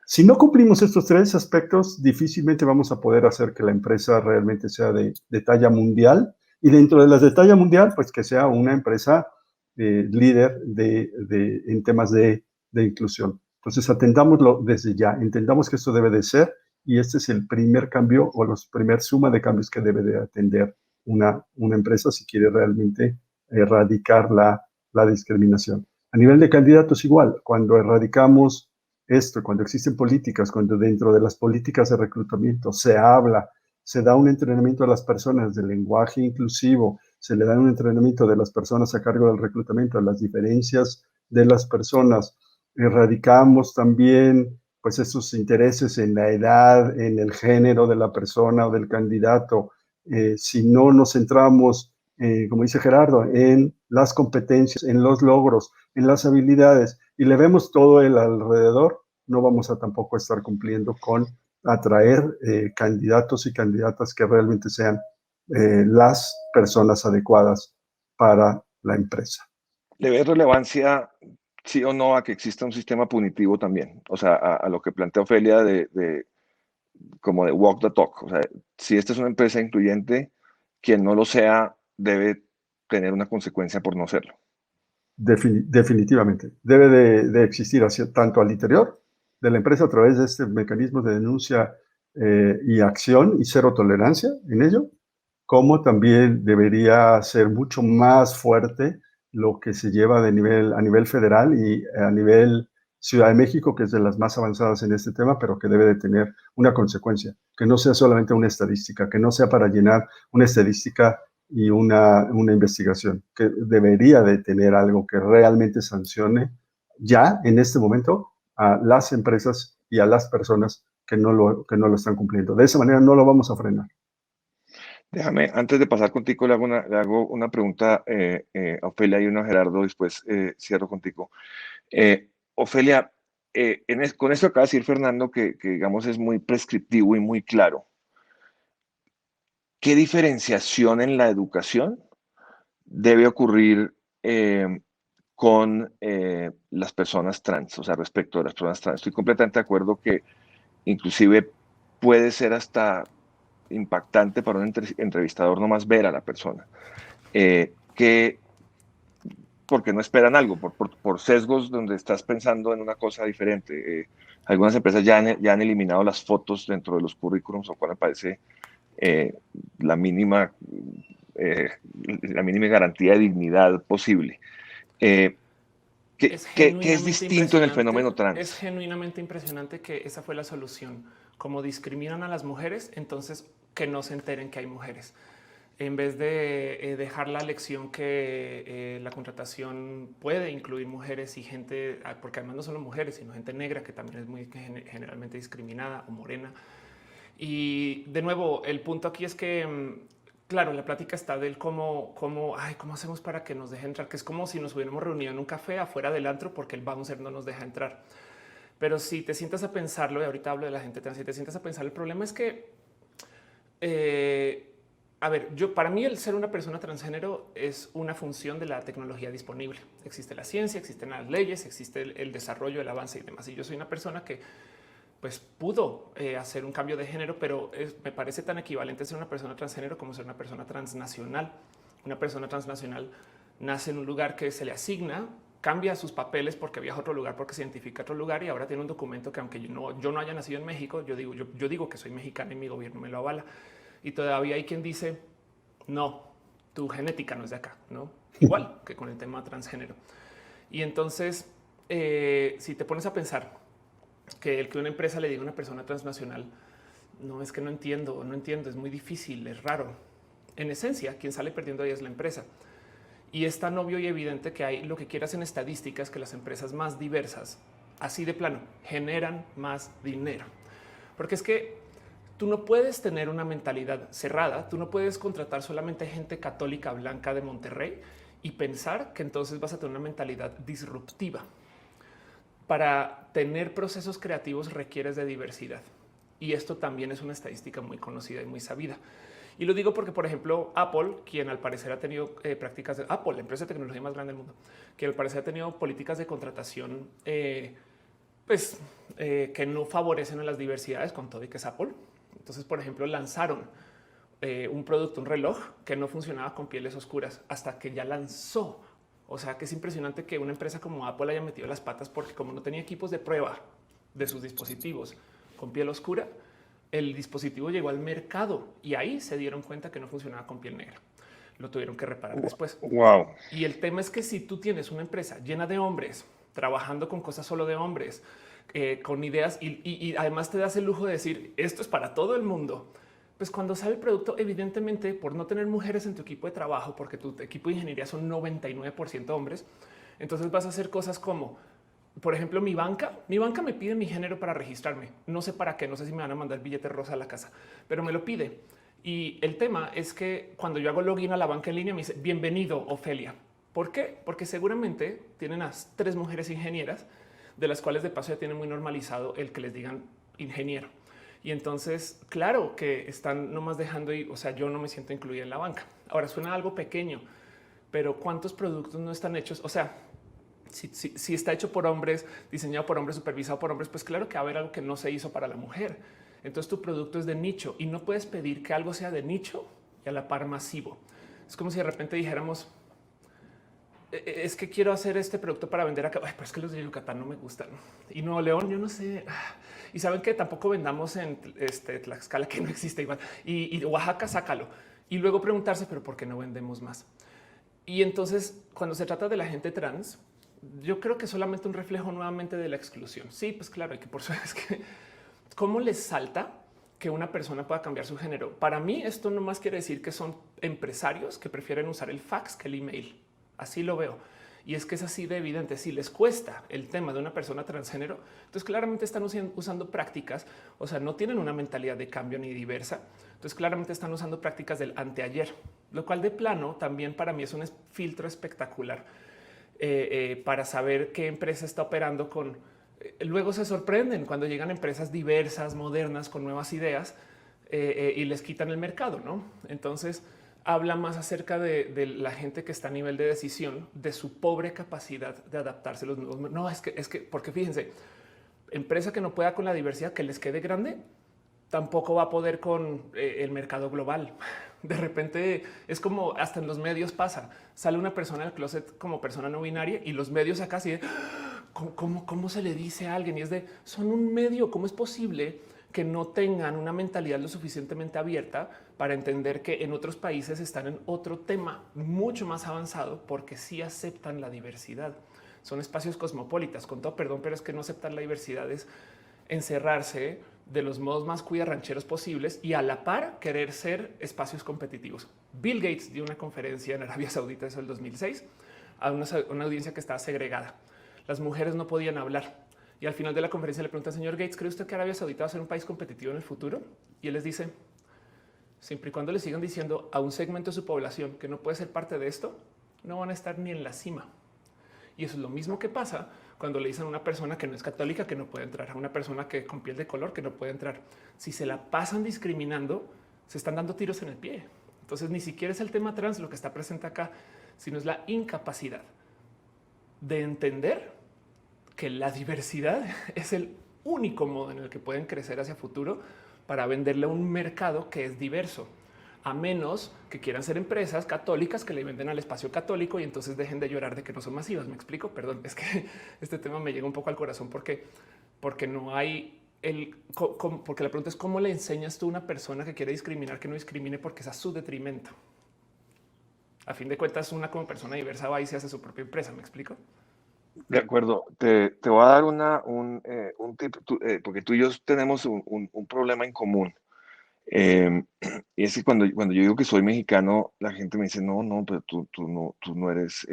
Si no cumplimos estos tres aspectos, difícilmente vamos a poder hacer que la empresa realmente sea de talla mundial, y dentro de las de talla mundial, pues que sea una empresa líder en temas de inclusión. Entonces, atendámoslo desde ya, entendamos que esto debe de ser, y este es el primer cambio o la primer suma de cambios que debe de atender una empresa si quiere realmente erradicar la discriminación. A nivel de candidatos igual, cuando erradicamos esto, cuando existen políticas, cuando dentro de las políticas de reclutamiento se habla, se da un entrenamiento a las personas de lenguaje inclusivo, se le da un entrenamiento de las personas a cargo del reclutamiento, a las diferencias de las personas, erradicamos también pues esos intereses en la edad, en el género de la persona o del candidato. Si no nos centramos, como dice Gerardo, en las competencias, en los logros, en las habilidades, y le vemos todo el alrededor, no vamos a tampoco estar cumpliendo con atraer candidatos y candidatas que realmente sean las personas adecuadas para la empresa. ¿Le ves relevancia, sí o no, a que exista un sistema punitivo también? O sea, a lo que plantea Ofelia como de walk the talk. O sea, si esta es una empresa incluyente, quien no lo sea debe tener una consecuencia por no serlo. Definitivamente. Debe de existir tanto al interior de la empresa a través de este mecanismo de denuncia y acción y cero tolerancia en ello, como también debería ser mucho más fuerte lo que se lleva a nivel federal y a nivel Ciudad de México, que es de las más avanzadas en este tema, pero que debe de tener una consecuencia, que no sea solamente una estadística, que no sea para llenar una estadística y una investigación, que debería de tener algo que realmente sancione ya en este momento a las empresas y a las personas que no lo están cumpliendo. De esa manera no lo vamos a frenar. Déjame, antes de pasar contigo, le hago una pregunta a Ofelia y una a Gerardo, después cierro contigo. Ofelia, con esto acaba de decir Fernando que, digamos, es muy prescriptivo y muy claro. ¿Qué diferenciación en la educación debe ocurrir con las personas trans, o sea, respecto a las personas trans? Estoy completamente de acuerdo que inclusive puede ser hasta impactante para un entrevistador nomás ver a la persona, porque no esperan algo, por sesgos donde estás pensando en una cosa diferente. Algunas empresas ya han eliminado las fotos dentro de los currículums, lo cual me parece la mínima garantía de dignidad posible. ¿Qué es distinto en el fenómeno trans? Es genuinamente impresionante que esa fue la solución. Como discriminan a las mujeres, entonces que no se enteren que hay mujeres. En vez de dejar la lección que la contratación puede incluir mujeres y gente, porque además no solo mujeres, sino gente negra, que también es muy generalmente discriminada, o morena. Y de nuevo, el punto aquí es que, claro, la plática está del cómo hacemos para que nos deje entrar, que es como si nos hubiéramos reunido en un café afuera del antro porque el bouncer no nos deja entrar. Pero si te sientas a pensarlo, y ahorita hablo de la gente trans, si te sientas a pensar, el problema es que, a ver, para mí el ser una persona transgénero es una función de la tecnología disponible. Existe la ciencia, existen las leyes, existe el desarrollo, el avance y demás. Y yo soy una persona que pues pudo hacer un cambio de género, pero me parece tan equivalente ser una persona transgénero como ser una persona transnacional. Una persona transnacional nace en un lugar que se le asigna, cambia sus papeles porque viaja a otro lugar, porque se identifica a otro lugar y ahora tiene un documento que aunque yo no haya nacido en México, yo digo que soy mexicano y mi gobierno me lo avala. Y todavía hay quien dice, no, tu genética no es de acá, ¿no? Igual que con el tema transgénero. Y entonces, si te pones a pensar que una empresa le diga a una persona transnacional, no, es que no entiendo, es muy difícil, es raro. En esencia, quien sale perdiendo ahí es la empresa. Y es tan obvio y evidente que hay lo que quieras en estadísticas, que las empresas más diversas, así de plano, generan más dinero. Porque es que tú no puedes tener una mentalidad cerrada, tú no puedes contratar solamente gente católica blanca de Monterrey y pensar que entonces vas a tener una mentalidad disruptiva. Para tener procesos creativos requieres de diversidad. Y esto también es una estadística muy conocida y muy sabida. Y lo digo porque, por ejemplo, Apple, quien al parecer ha tenido prácticas de Apple, la empresa de tecnología más grande del mundo, que al parecer ha tenido políticas de contratación que no favorecen a las diversidades, con todo y que es Apple. Entonces, por ejemplo, lanzaron un producto, un reloj que no funcionaba con pieles oscuras hasta que ya lanzó. O sea que es impresionante que una empresa como Apple haya metido las patas porque como no tenía equipos de prueba de sus dispositivos con piel oscura, el dispositivo llegó al mercado y ahí se dieron cuenta que no funcionaba con piel negra. Lo tuvieron que reparar después. Wow. Y el tema es que si tú tienes una empresa llena de hombres, trabajando con cosas solo de hombres, con ideas y además te das el lujo de decir esto es para todo el mundo, pues cuando sale el producto, evidentemente por no tener mujeres en tu equipo de trabajo, porque tu equipo de ingeniería son 99% hombres, entonces vas a hacer cosas como, por ejemplo, mi banca me pide mi género para registrarme. No sé para qué, no sé si me van a mandar billete rosa a la casa, pero me lo pide. Y el tema es que cuando yo hago login a la banca en línea me dice bienvenido Ofelia. ¿Por qué? Porque seguramente tienen a 3 mujeres ingenieras, de las cuales de paso ya tienen muy normalizado el que les digan ingeniero. Y entonces, claro que están nomás dejando ir. O sea, yo no me siento incluida en la banca. Ahora suena algo pequeño, pero ¿cuántos productos no están hechos? O sea, si está hecho por hombres, diseñado por hombres, supervisado por hombres, pues claro que va a haber algo que no se hizo para la mujer. Entonces tu producto es de nicho y no puedes pedir que algo sea de nicho y a la par masivo. Es como si de repente dijéramos, es que quiero hacer este producto para vender acá. Ay, pero es que los de Yucatán no me gustan. Y Nuevo León, yo no sé. Y saben que tampoco vendamos en Tlaxcala, que no existe igual. Y Oaxaca, sácalo. Y luego preguntarse, pero ¿por qué no vendemos más? Y entonces, cuando se trata de la gente trans, yo creo que es solamente un reflejo nuevamente de la exclusión. Sí, pues claro, hay que por supuesto es que cómo les salta que una persona pueda cambiar su género. Para mí, esto no más quiere decir que son empresarios que prefieren usar el fax que el email. Así lo veo. Y es que es así de evidente. Si les cuesta el tema de una persona transgénero, entonces claramente están usando prácticas, o sea, no tienen una mentalidad de cambio ni diversa. Entonces claramente están usando prácticas del anteayer, lo cual de plano también para mí es un filtro espectacular para saber qué empresa está operando con. Luego se sorprenden cuando llegan empresas diversas, modernas, con nuevas ideas y les quitan el mercado, ¿no? Entonces habla más acerca de la gente que está a nivel de decisión, de su pobre capacidad de adaptarse a los nuevos. No, es que, porque fíjense, empresa que no pueda con la diversidad, que les quede grande, tampoco va a poder con el mercado global. De repente es como hasta en los medios pasa. Sale una persona del closet como persona no binaria y los medios acá así de ¿cómo se le dice a alguien? Y es de son un medio. ¿Cómo es posible que no tengan una mentalidad lo suficientemente abierta para entender que en otros países están en otro tema mucho más avanzado porque sí aceptan la diversidad? Son espacios cosmopolitas, con todo perdón, pero es que no aceptar la diversidad es encerrarse de los modos más cuidarrancheros posibles y a la par querer ser espacios competitivos. Bill Gates dio una conferencia en Arabia Saudita, eso el 2006, a una audiencia que estaba segregada. Las mujeres no podían hablar. Y al final de la conferencia le pregunta al señor Gates, ¿cree usted que Arabia Saudita va a ser un país competitivo en el futuro? Y él les dice, siempre y cuando le sigan diciendo a un segmento de su población que no puede ser parte de esto, no van a estar ni en la cima. Y eso es lo mismo que pasa cuando le dicen a una persona que no es católica que no puede entrar, a una persona que con piel de color que no puede entrar. Si se la pasan discriminando, se están dando tiros en el pie. Entonces ni siquiera es el tema trans lo que está presente acá, sino es la incapacidad de entender que la diversidad es el único modo en el que pueden crecer hacia futuro para venderle a un mercado que es diverso, a menos que quieran ser empresas católicas que le venden al espacio católico y entonces dejen de llorar de que no son masivas. ¿Me explico? Perdón, es que este tema me llega un poco al corazón porque no hay porque la pregunta es cómo le enseñas tú a una persona que quiere discriminar que no discrimine porque es a su detrimento. A fin de cuentas, una como persona diversa va y se hace su propia empresa. ¿Me explico? De acuerdo, te voy a dar un tip, porque tú y yo tenemos un problema en común. Y es que cuando yo digo que soy mexicano, la gente me dice, no, pero tú no eres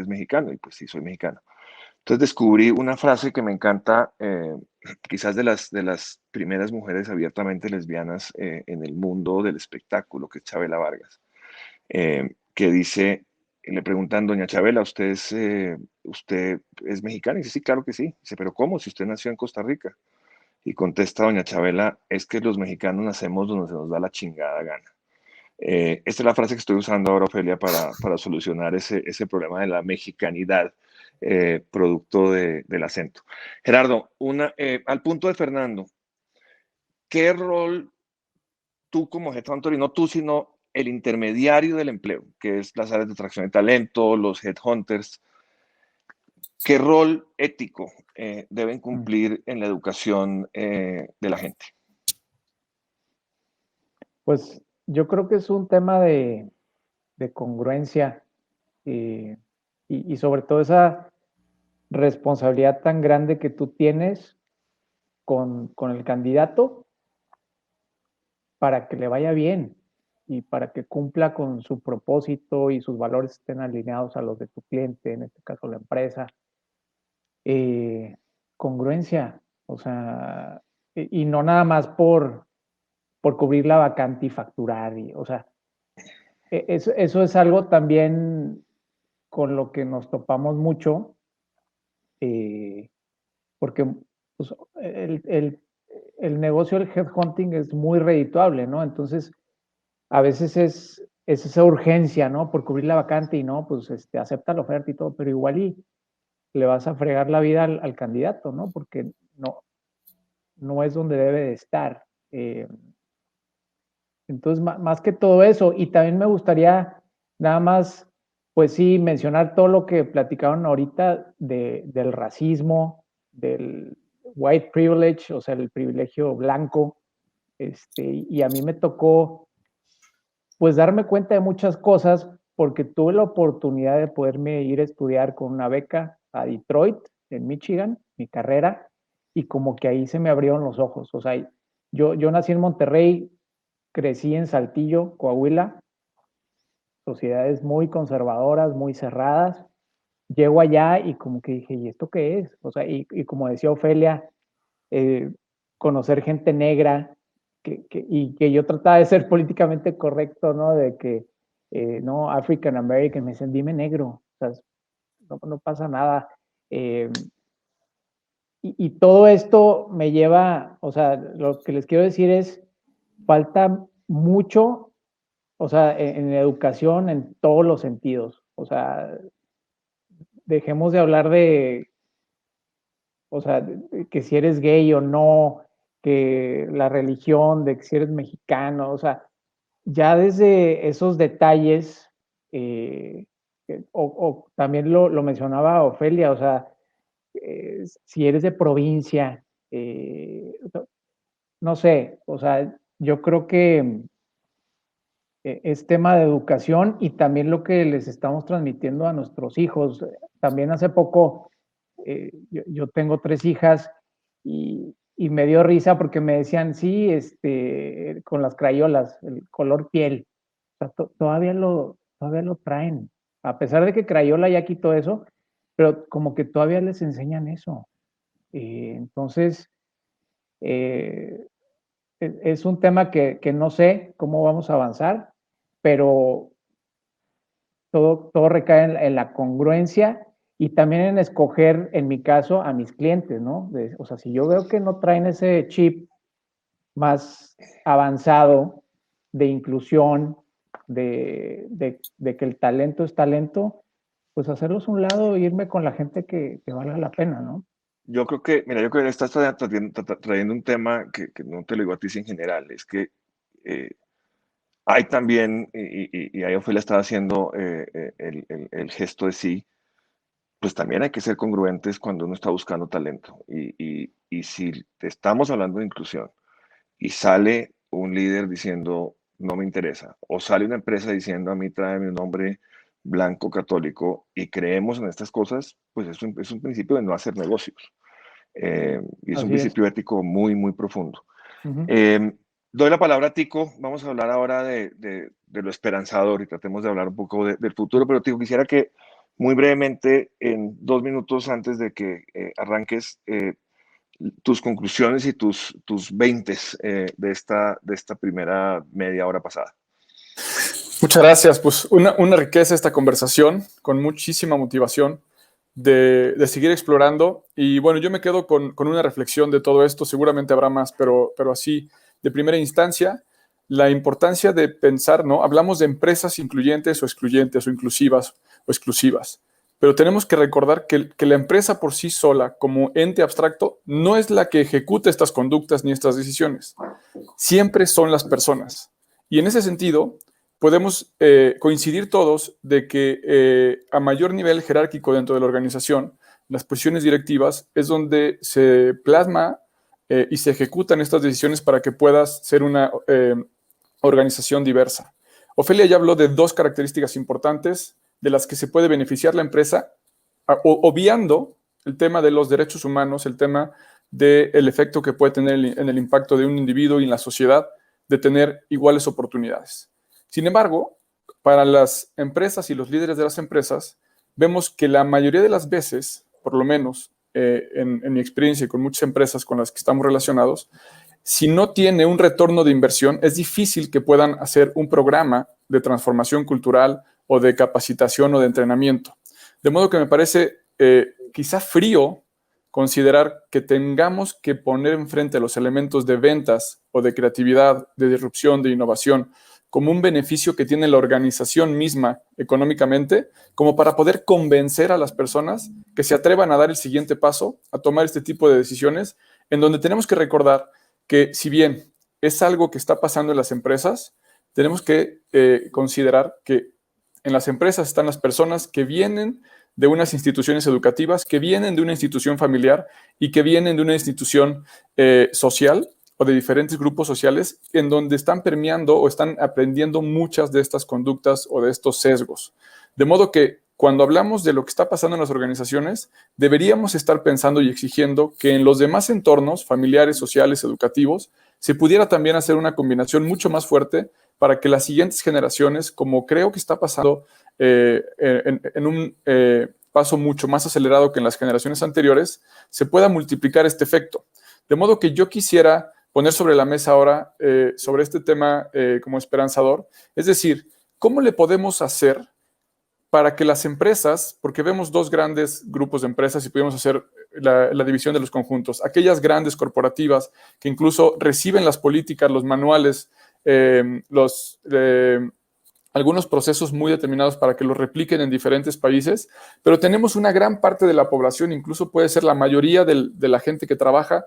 mexicano. Y pues sí, soy mexicano. Entonces descubrí una frase que me encanta, quizás de las primeras mujeres abiertamente lesbianas en el mundo del espectáculo, que es Chabela Vargas, que dice, le preguntan, doña Chabela, ¿usted es mexicana? Y dice, sí, claro que sí. Dice, pero ¿cómo? Si usted nació en Costa Rica. Y contesta doña Chabela, es que los mexicanos nacemos donde se nos da la chingada gana. Esta es la frase que estoy usando ahora, Ofelia, para solucionar ese problema de la mexicanidad, producto del acento. Gerardo, al punto de Fernando, ¿qué rol tú como headhunter, y no tú, sino el intermediario del empleo, que es las áreas de atracción de talento, los headhunters, qué rol ético deben cumplir en la educación de la gente? Pues yo creo que es un tema de congruencia y sobre todo esa responsabilidad tan grande que tú tienes con el candidato para que le vaya bien y para que cumpla con su propósito y sus valores estén alineados a los de tu cliente, en este caso la empresa. Congruencia, o sea, y no nada más por cubrir la vacante y facturar, o sea, eso es algo también con lo que nos topamos mucho, porque pues, el negocio del headhunting es muy redituable, ¿no? Entonces, a veces es esa urgencia, ¿no? Por cubrir la vacante y no, pues acepta la oferta y todo, pero igual y le vas a fregar la vida al candidato, ¿no? Porque no es donde debe de estar. Entonces, más que todo eso, y también me gustaría nada más pues sí, mencionar todo lo que platicaron ahorita del racismo, del white privilege, o sea, el privilegio blanco. Y a mí me tocó, pues, darme cuenta de muchas cosas porque tuve la oportunidad de poderme ir a estudiar con una beca a Detroit, en Michigan, mi carrera, y como que ahí se me abrieron los ojos. O sea, yo nací en Monterrey, crecí en Saltillo, Coahuila, sociedades muy conservadoras, muy cerradas. Llego allá y como que dije, ¿y esto qué es? O sea, y como decía Ofelia, eh, conocer gente negra y que yo trataba de ser políticamente correcto, ¿no? De que, no, African American, me dicen, dime negro, o sea, no pasa nada. Eh, y todo esto me lleva, o sea, lo que les quiero decir es, falta mucho, o sea, en educación en todos los sentidos. O sea, dejemos de hablar de, o sea, que si eres gay o no, que la religión, de que si eres mexicano, o sea, ya desde esos detalles, eh, o también lo mencionaba Ofelia, o sea, si eres de provincia, no sé, o sea, yo creo que es tema de educación y también lo que les estamos transmitiendo a nuestros hijos. También hace poco, yo tengo 3 hijas y me dio risa porque me decían, sí, con las crayolas, el color piel, o sea, todavía lo traen, a pesar de que Crayola ya quitó eso, pero como que todavía les enseñan eso. Entonces, eh, es un tema que no sé cómo vamos a avanzar, pero todo recae en la congruencia y también en escoger, en mi caso, a mis clientes, ¿no? O sea, si yo veo que no traen ese chip más avanzado de inclusión, de que el talento es talento, pues hacerlos a un lado e irme con la gente que valga la pena, ¿no? Yo creo que, mira, yo creo que estás trayendo un tema que no te lo digo a ti, en general, es que hay también, y ahí Ofelia estaba haciendo el gesto de sí, pues también hay que ser congruentes cuando uno está buscando talento. Y si estamos hablando de inclusión y sale un líder diciendo no me interesa, o sale una empresa diciendo a mí tráeme un hombre blanco católico y creemos en estas cosas, pues es un principio de no hacer negocios. Y es un Así es. principio ético muy, muy profundo. Ujú. Doy la palabra a Tico. Vamos a hablar ahora de lo esperanzador y tratemos de hablar un poco del futuro, pero Tico, quisiera que muy brevemente, en 2 minutos antes de que arranques, tus conclusiones y tus veintes de esta primera media hora pasada. Muchas gracias. Pues una riqueza esta conversación, con muchísima motivación de seguir explorando. Y bueno, yo me quedo con una reflexión de todo esto. Seguramente habrá más, pero así, de primera instancia, la importancia de pensar, ¿no? Hablamos de empresas incluyentes o excluyentes o inclusivas o exclusivas. Pero tenemos que recordar que la empresa por sí sola, como ente abstracto, no es la que ejecuta estas conductas ni estas decisiones. Siempre son las personas. Y en ese sentido, podemos coincidir todos de que a mayor nivel jerárquico dentro de la organización, las posiciones directivas es donde se plasma y se ejecutan estas decisiones para que puedas ser una organización diversa. Ofelia ya habló de 2 características importantes de las que se puede beneficiar la empresa, obviando el tema de los derechos humanos, el tema del efecto que puede tener en el impacto de un individuo y en la sociedad de tener iguales oportunidades. Sin embargo, para las empresas y los líderes de las empresas, vemos que la mayoría de las veces, por lo menos en mi experiencia y con muchas empresas con las que estamos relacionados, si no tiene un retorno de inversión, es difícil que puedan hacer un programa de transformación cultural o de capacitación o de entrenamiento. De modo que me parece quizá frío considerar que tengamos que poner enfrente los elementos de ventas o de creatividad, de disrupción, de innovación, como un beneficio que tiene la organización misma económicamente, como para poder convencer a las personas que se atrevan a dar el siguiente paso, a tomar este tipo de decisiones, en donde tenemos que recordar que si bien es algo que está pasando en las empresas, tenemos que considerar que En las empresas están las personas que vienen de unas instituciones educativas, que vienen de una institución familiar y que vienen de una institución social o de diferentes grupos sociales en donde están permeando o están aprendiendo muchas de estas conductas o de estos sesgos. De modo que cuando hablamos de lo que está pasando en las organizaciones, deberíamos estar pensando y exigiendo que en los demás entornos familiares, sociales, educativos, se pudiera también hacer una combinación mucho más fuerte para que las siguientes generaciones, como creo que está pasando en un paso mucho más acelerado que en las generaciones anteriores, se pueda multiplicar este efecto. De modo que yo quisiera poner sobre la mesa ahora sobre este tema como esperanzador, es decir, ¿cómo le podemos hacer para que las empresas, porque vemos dos grandes grupos de empresas y pudimos hacer la división de los conjuntos, aquellas grandes corporativas que incluso reciben las políticas, los manuales, algunos procesos muy determinados para que los repliquen en diferentes países, pero tenemos una gran parte de la población, incluso puede ser la mayoría de la gente que trabaja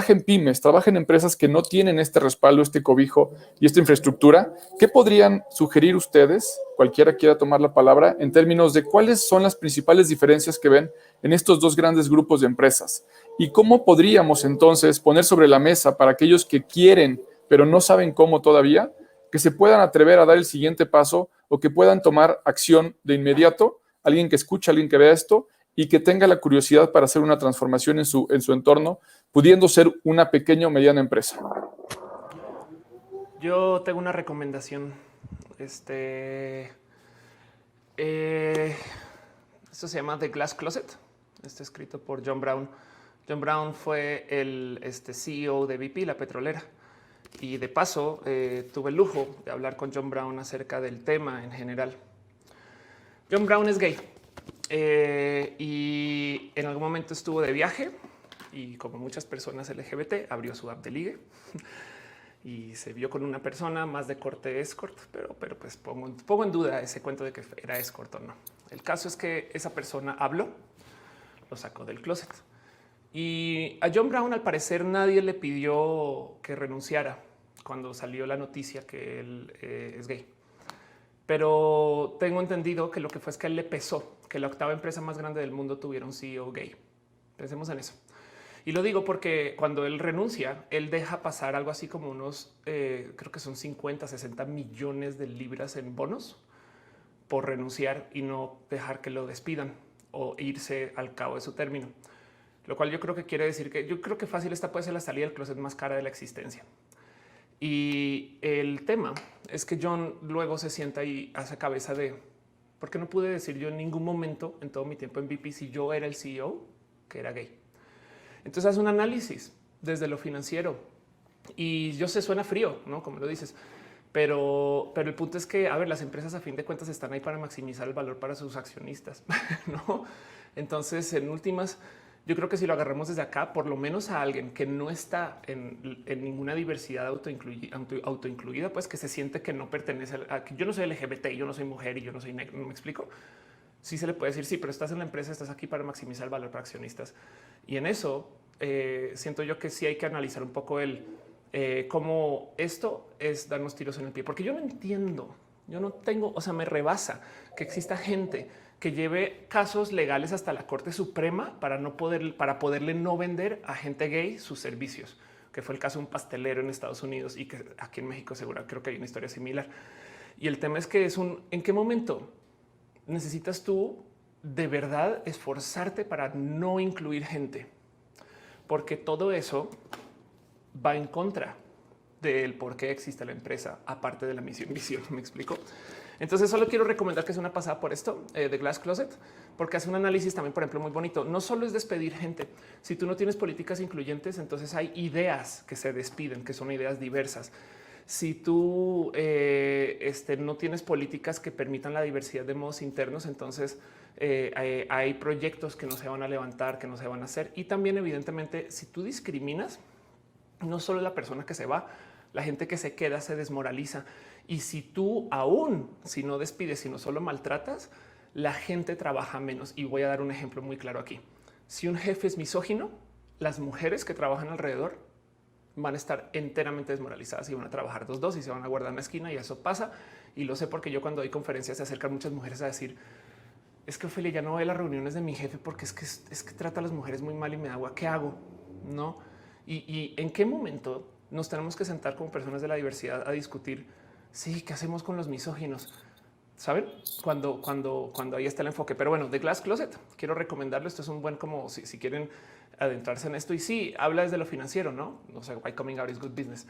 en pymes, trabaja en empresas que no tienen este respaldo, este cobijo y esta infraestructura. ¿Qué podrían sugerir ustedes, cualquiera quiera tomar la palabra, en términos de cuáles son las principales diferencias que ven en estos dos grandes grupos de empresas? ¿Y cómo podríamos entonces poner sobre la mesa para aquellos que quieren, pero no saben cómo todavía, que se puedan atrever a dar el siguiente paso o que puedan tomar acción de inmediato, alguien que escuche, alguien que vea esto y que tenga la curiosidad para hacer una transformación en su entorno, pudiendo ser una pequeña o mediana empresa? Yo tengo una recomendación. Esto se llama The Glass Closet. Está escrito por John Brown. John Brown fue el CEO de BP, la petrolera. Y de paso, tuve el lujo de hablar con John Brown acerca del tema en general. John Brown es gay y en algún momento estuvo de viaje y, como muchas personas LGBT, abrió su app de ligue y se vio con una persona más de corte escort, pero pues pongo en duda ese cuento de que era escort o no. El caso es que esa persona habló, lo sacó del closet. Y a John Brown, al parecer, nadie le pidió que renunciara cuando salió la noticia que él es gay. Pero tengo entendido que lo que fue es que a él le pesó que la octava empresa más grande del mundo tuviera un CEO gay. Pensemos en eso. Y lo digo porque cuando él renuncia, él deja pasar algo así como unos, creo que son 50, 60 millones de libras en bonos por renunciar y no dejar que lo despidan o irse al cabo de su término. Lo cual yo creo que quiere decir que yo creo que fácil esta puede ser la salida del closet más cara de la existencia. Y el tema es que John luego se sienta y hace cabeza de por qué no pude decir yo en ningún momento en todo mi tiempo en BP si yo era el CEO que era gay. Entonces hace un análisis desde lo financiero y yo sé, suena frío, ¿no? Como lo dices, pero el punto es que, a ver, las empresas a fin de cuentas están ahí para maximizar el valor para sus accionistas, ¿no? Entonces, en últimas, yo creo que si lo agarramos desde acá, por lo menos a alguien que no está en ninguna diversidad autoincluida, pues que se siente que no pertenece a que yo no soy LGBT, yo no soy mujer y yo no soy negro, ¿no me explico? Sí se le puede decir, sí, pero estás en la empresa, estás aquí para maximizar el valor para accionistas. Y en eso siento yo que sí hay que analizar un poco cómo esto es darnos tiros en el pie, porque yo no entiendo, yo no tengo, o sea, me rebasa que exista gente que lleve casos legales hasta la Corte Suprema para poderle no vender a gente gay sus servicios, que fue el caso de un pastelero en Estados Unidos y que aquí en México seguro creo que hay una historia similar. Y el tema es que ¿en qué momento necesitas tú de verdad esforzarte para no incluir gente? Porque todo eso va en contra del por qué existe la empresa, aparte de la misión, visión. ¿Me explico? Entonces solo quiero recomendar que es una pasada por esto de Glass Closet, porque hace un análisis también, por ejemplo, muy bonito. No solo es despedir gente. Si tú no tienes políticas incluyentes, entonces hay ideas que se despiden, que son ideas diversas. Si tú no tienes políticas que permitan la diversidad de modos internos, entonces hay proyectos que no se van a levantar, que no se van a hacer. Y también, evidentemente, si tú discriminas, no solo la persona que se va, la gente que se queda se desmoraliza. Y si tú aún, si no despides, sino solo maltratas, la gente trabaja menos. Y voy a dar un ejemplo muy claro aquí. Si un jefe es misógino, las mujeres que trabajan alrededor van a estar enteramente desmoralizadas y van a trabajar 2-2 y se van a guardar en la esquina, y eso pasa. Y lo sé porque yo cuando doy conferencias se acercan muchas mujeres a decir: es que Ofelia, ya no voy a las reuniones de mi jefe porque es que trata a las mujeres muy mal y me da agua. ¿Qué hago? No. Y en qué momento nos tenemos que sentar como personas de la diversidad a discutir? Sí, ¿qué hacemos con los misóginos? Saben cuando ahí está el enfoque. Pero bueno, The Glass Closet, quiero recomendarlo. Esto es un buen, como si quieren adentrarse en esto. Y sí, habla desde lo financiero, no? O sea, why coming out is good business.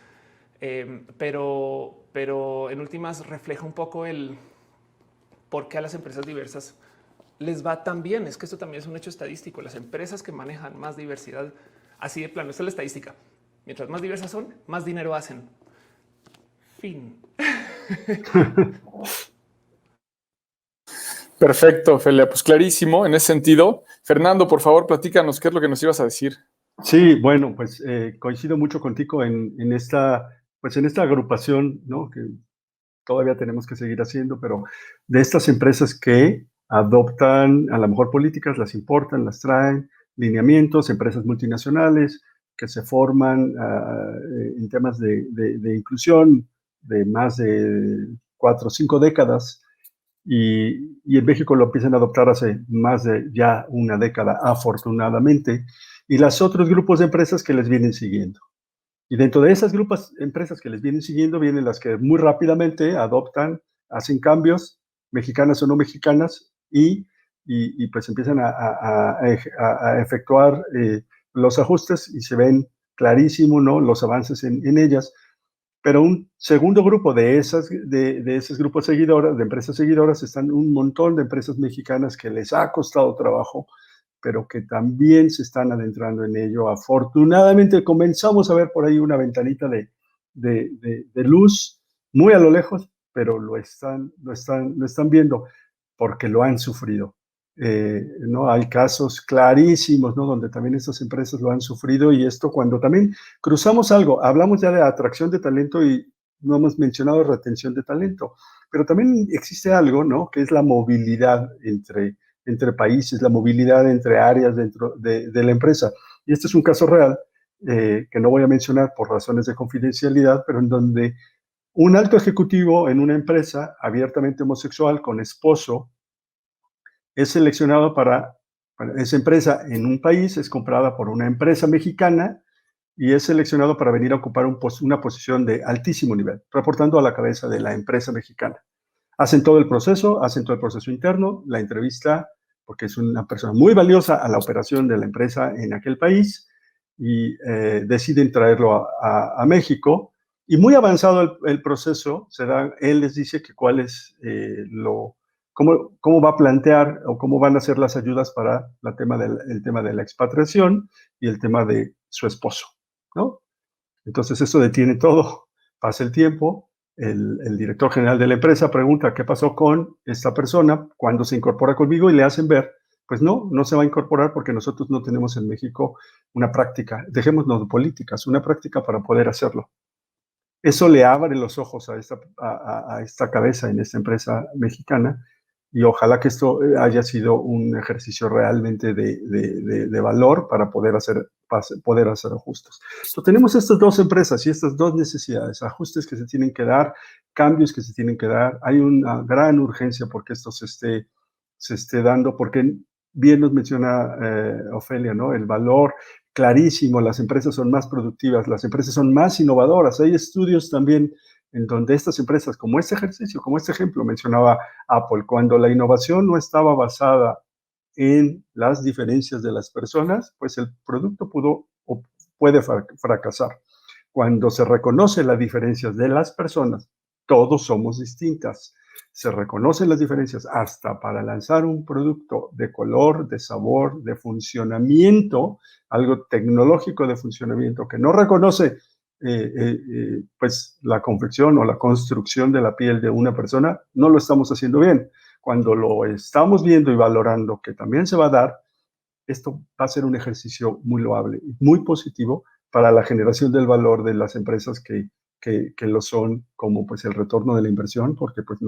Pero en últimas refleja un poco el por qué a las empresas diversas les va tan bien. Es que esto también es un hecho estadístico. Las empresas que manejan más diversidad, así de plano, esta es la estadística. Mientras más diversas son, más dinero hacen. Fin. Perfecto, Ofelia. Pues clarísimo en ese sentido. Fernando, por favor, platícanos qué es lo que nos ibas a decir. Sí, bueno, pues coincido mucho contigo en esta agrupación, ¿no? Que todavía tenemos que seguir haciendo, pero de estas empresas que adoptan a lo mejor políticas, las importan, las traen, lineamientos, empresas multinacionales que se forman en temas de inclusión de más de 4 o 5 décadas, y en México lo empiezan a adoptar hace más de ya una década, afortunadamente, y los otros grupos de empresas que les vienen siguiendo. Y dentro de esas grupos, empresas que les vienen siguiendo, vienen las que muy rápidamente adoptan, hacen cambios, mexicanas o no mexicanas, y pues empiezan a efectuar los ajustes y se ven clarísimo, ¿no?, los avances en ellas. Pero un segundo grupo de esos grupos seguidores, de empresas seguidoras, están un montón de empresas mexicanas que les ha costado trabajo, pero que también se están adentrando en ello. Afortunadamente comenzamos a ver por ahí una ventanita de luz muy a lo lejos, pero lo están viendo porque lo han sufrido. ¿No? Hay casos clarísimos, ¿no?, donde también estas empresas lo han sufrido, y esto cuando también cruzamos algo, hablamos ya de atracción de talento y no hemos mencionado retención de talento, pero también existe algo, ¿no?, que es la movilidad entre países, la movilidad entre áreas dentro de la empresa. Y este es un caso real que no voy a mencionar por razones de confidencialidad, pero en donde un alto ejecutivo en una empresa abiertamente homosexual con esposo es seleccionado para esa empresa en un país, es comprada por una empresa mexicana y es seleccionado para venir a ocupar una posición de altísimo nivel, reportando a la cabeza de la empresa mexicana. Hacen todo el proceso interno, la entrevista, porque es una persona muy valiosa a la operación de la empresa en aquel país, y deciden traerlo a México. Y muy avanzado el proceso, él les dice que cuál es cómo va a plantear o cómo van a ser las ayudas para el tema de la expatriación y el tema de su esposo, ¿no? Entonces eso detiene todo, pasa el tiempo, el director general de la empresa pregunta qué pasó con esta persona cuando se incorpora conmigo, y le hacen ver, pues no se va a incorporar porque nosotros no tenemos en México una práctica, dejémonos de políticas, una práctica para poder hacerlo. Eso le abre los ojos a esta cabeza en esta empresa mexicana, y ojalá que esto haya sido un ejercicio realmente de valor para poder hacer ajustes. Entonces, tenemos estas dos empresas y estas dos necesidades, ajustes que se tienen que dar, cambios que se tienen que dar. Hay una gran urgencia porque esto se esté dando, porque bien nos menciona Ofelia, ¿no?, el valor clarísimo, las empresas son más productivas, las empresas son más innovadoras. Hay estudios también en donde estas empresas, como este ejercicio, como este ejemplo mencionaba Apple, cuando la innovación no estaba basada en las diferencias de las personas, pues el producto puede fracasar. Cuando se reconoce las diferencias de las personas, todos somos distintas. Se reconocen las diferencias hasta para lanzar un producto de color, de sabor, de funcionamiento, algo tecnológico de funcionamiento que no reconoce pues la confección o la construcción de la piel de una persona, no lo estamos haciendo bien. Cuando lo estamos viendo y valorando que también se va a dar, esto va a ser un ejercicio muy loable, muy positivo para la generación del valor de las empresas que lo son, como pues el retorno de la inversión, porque pues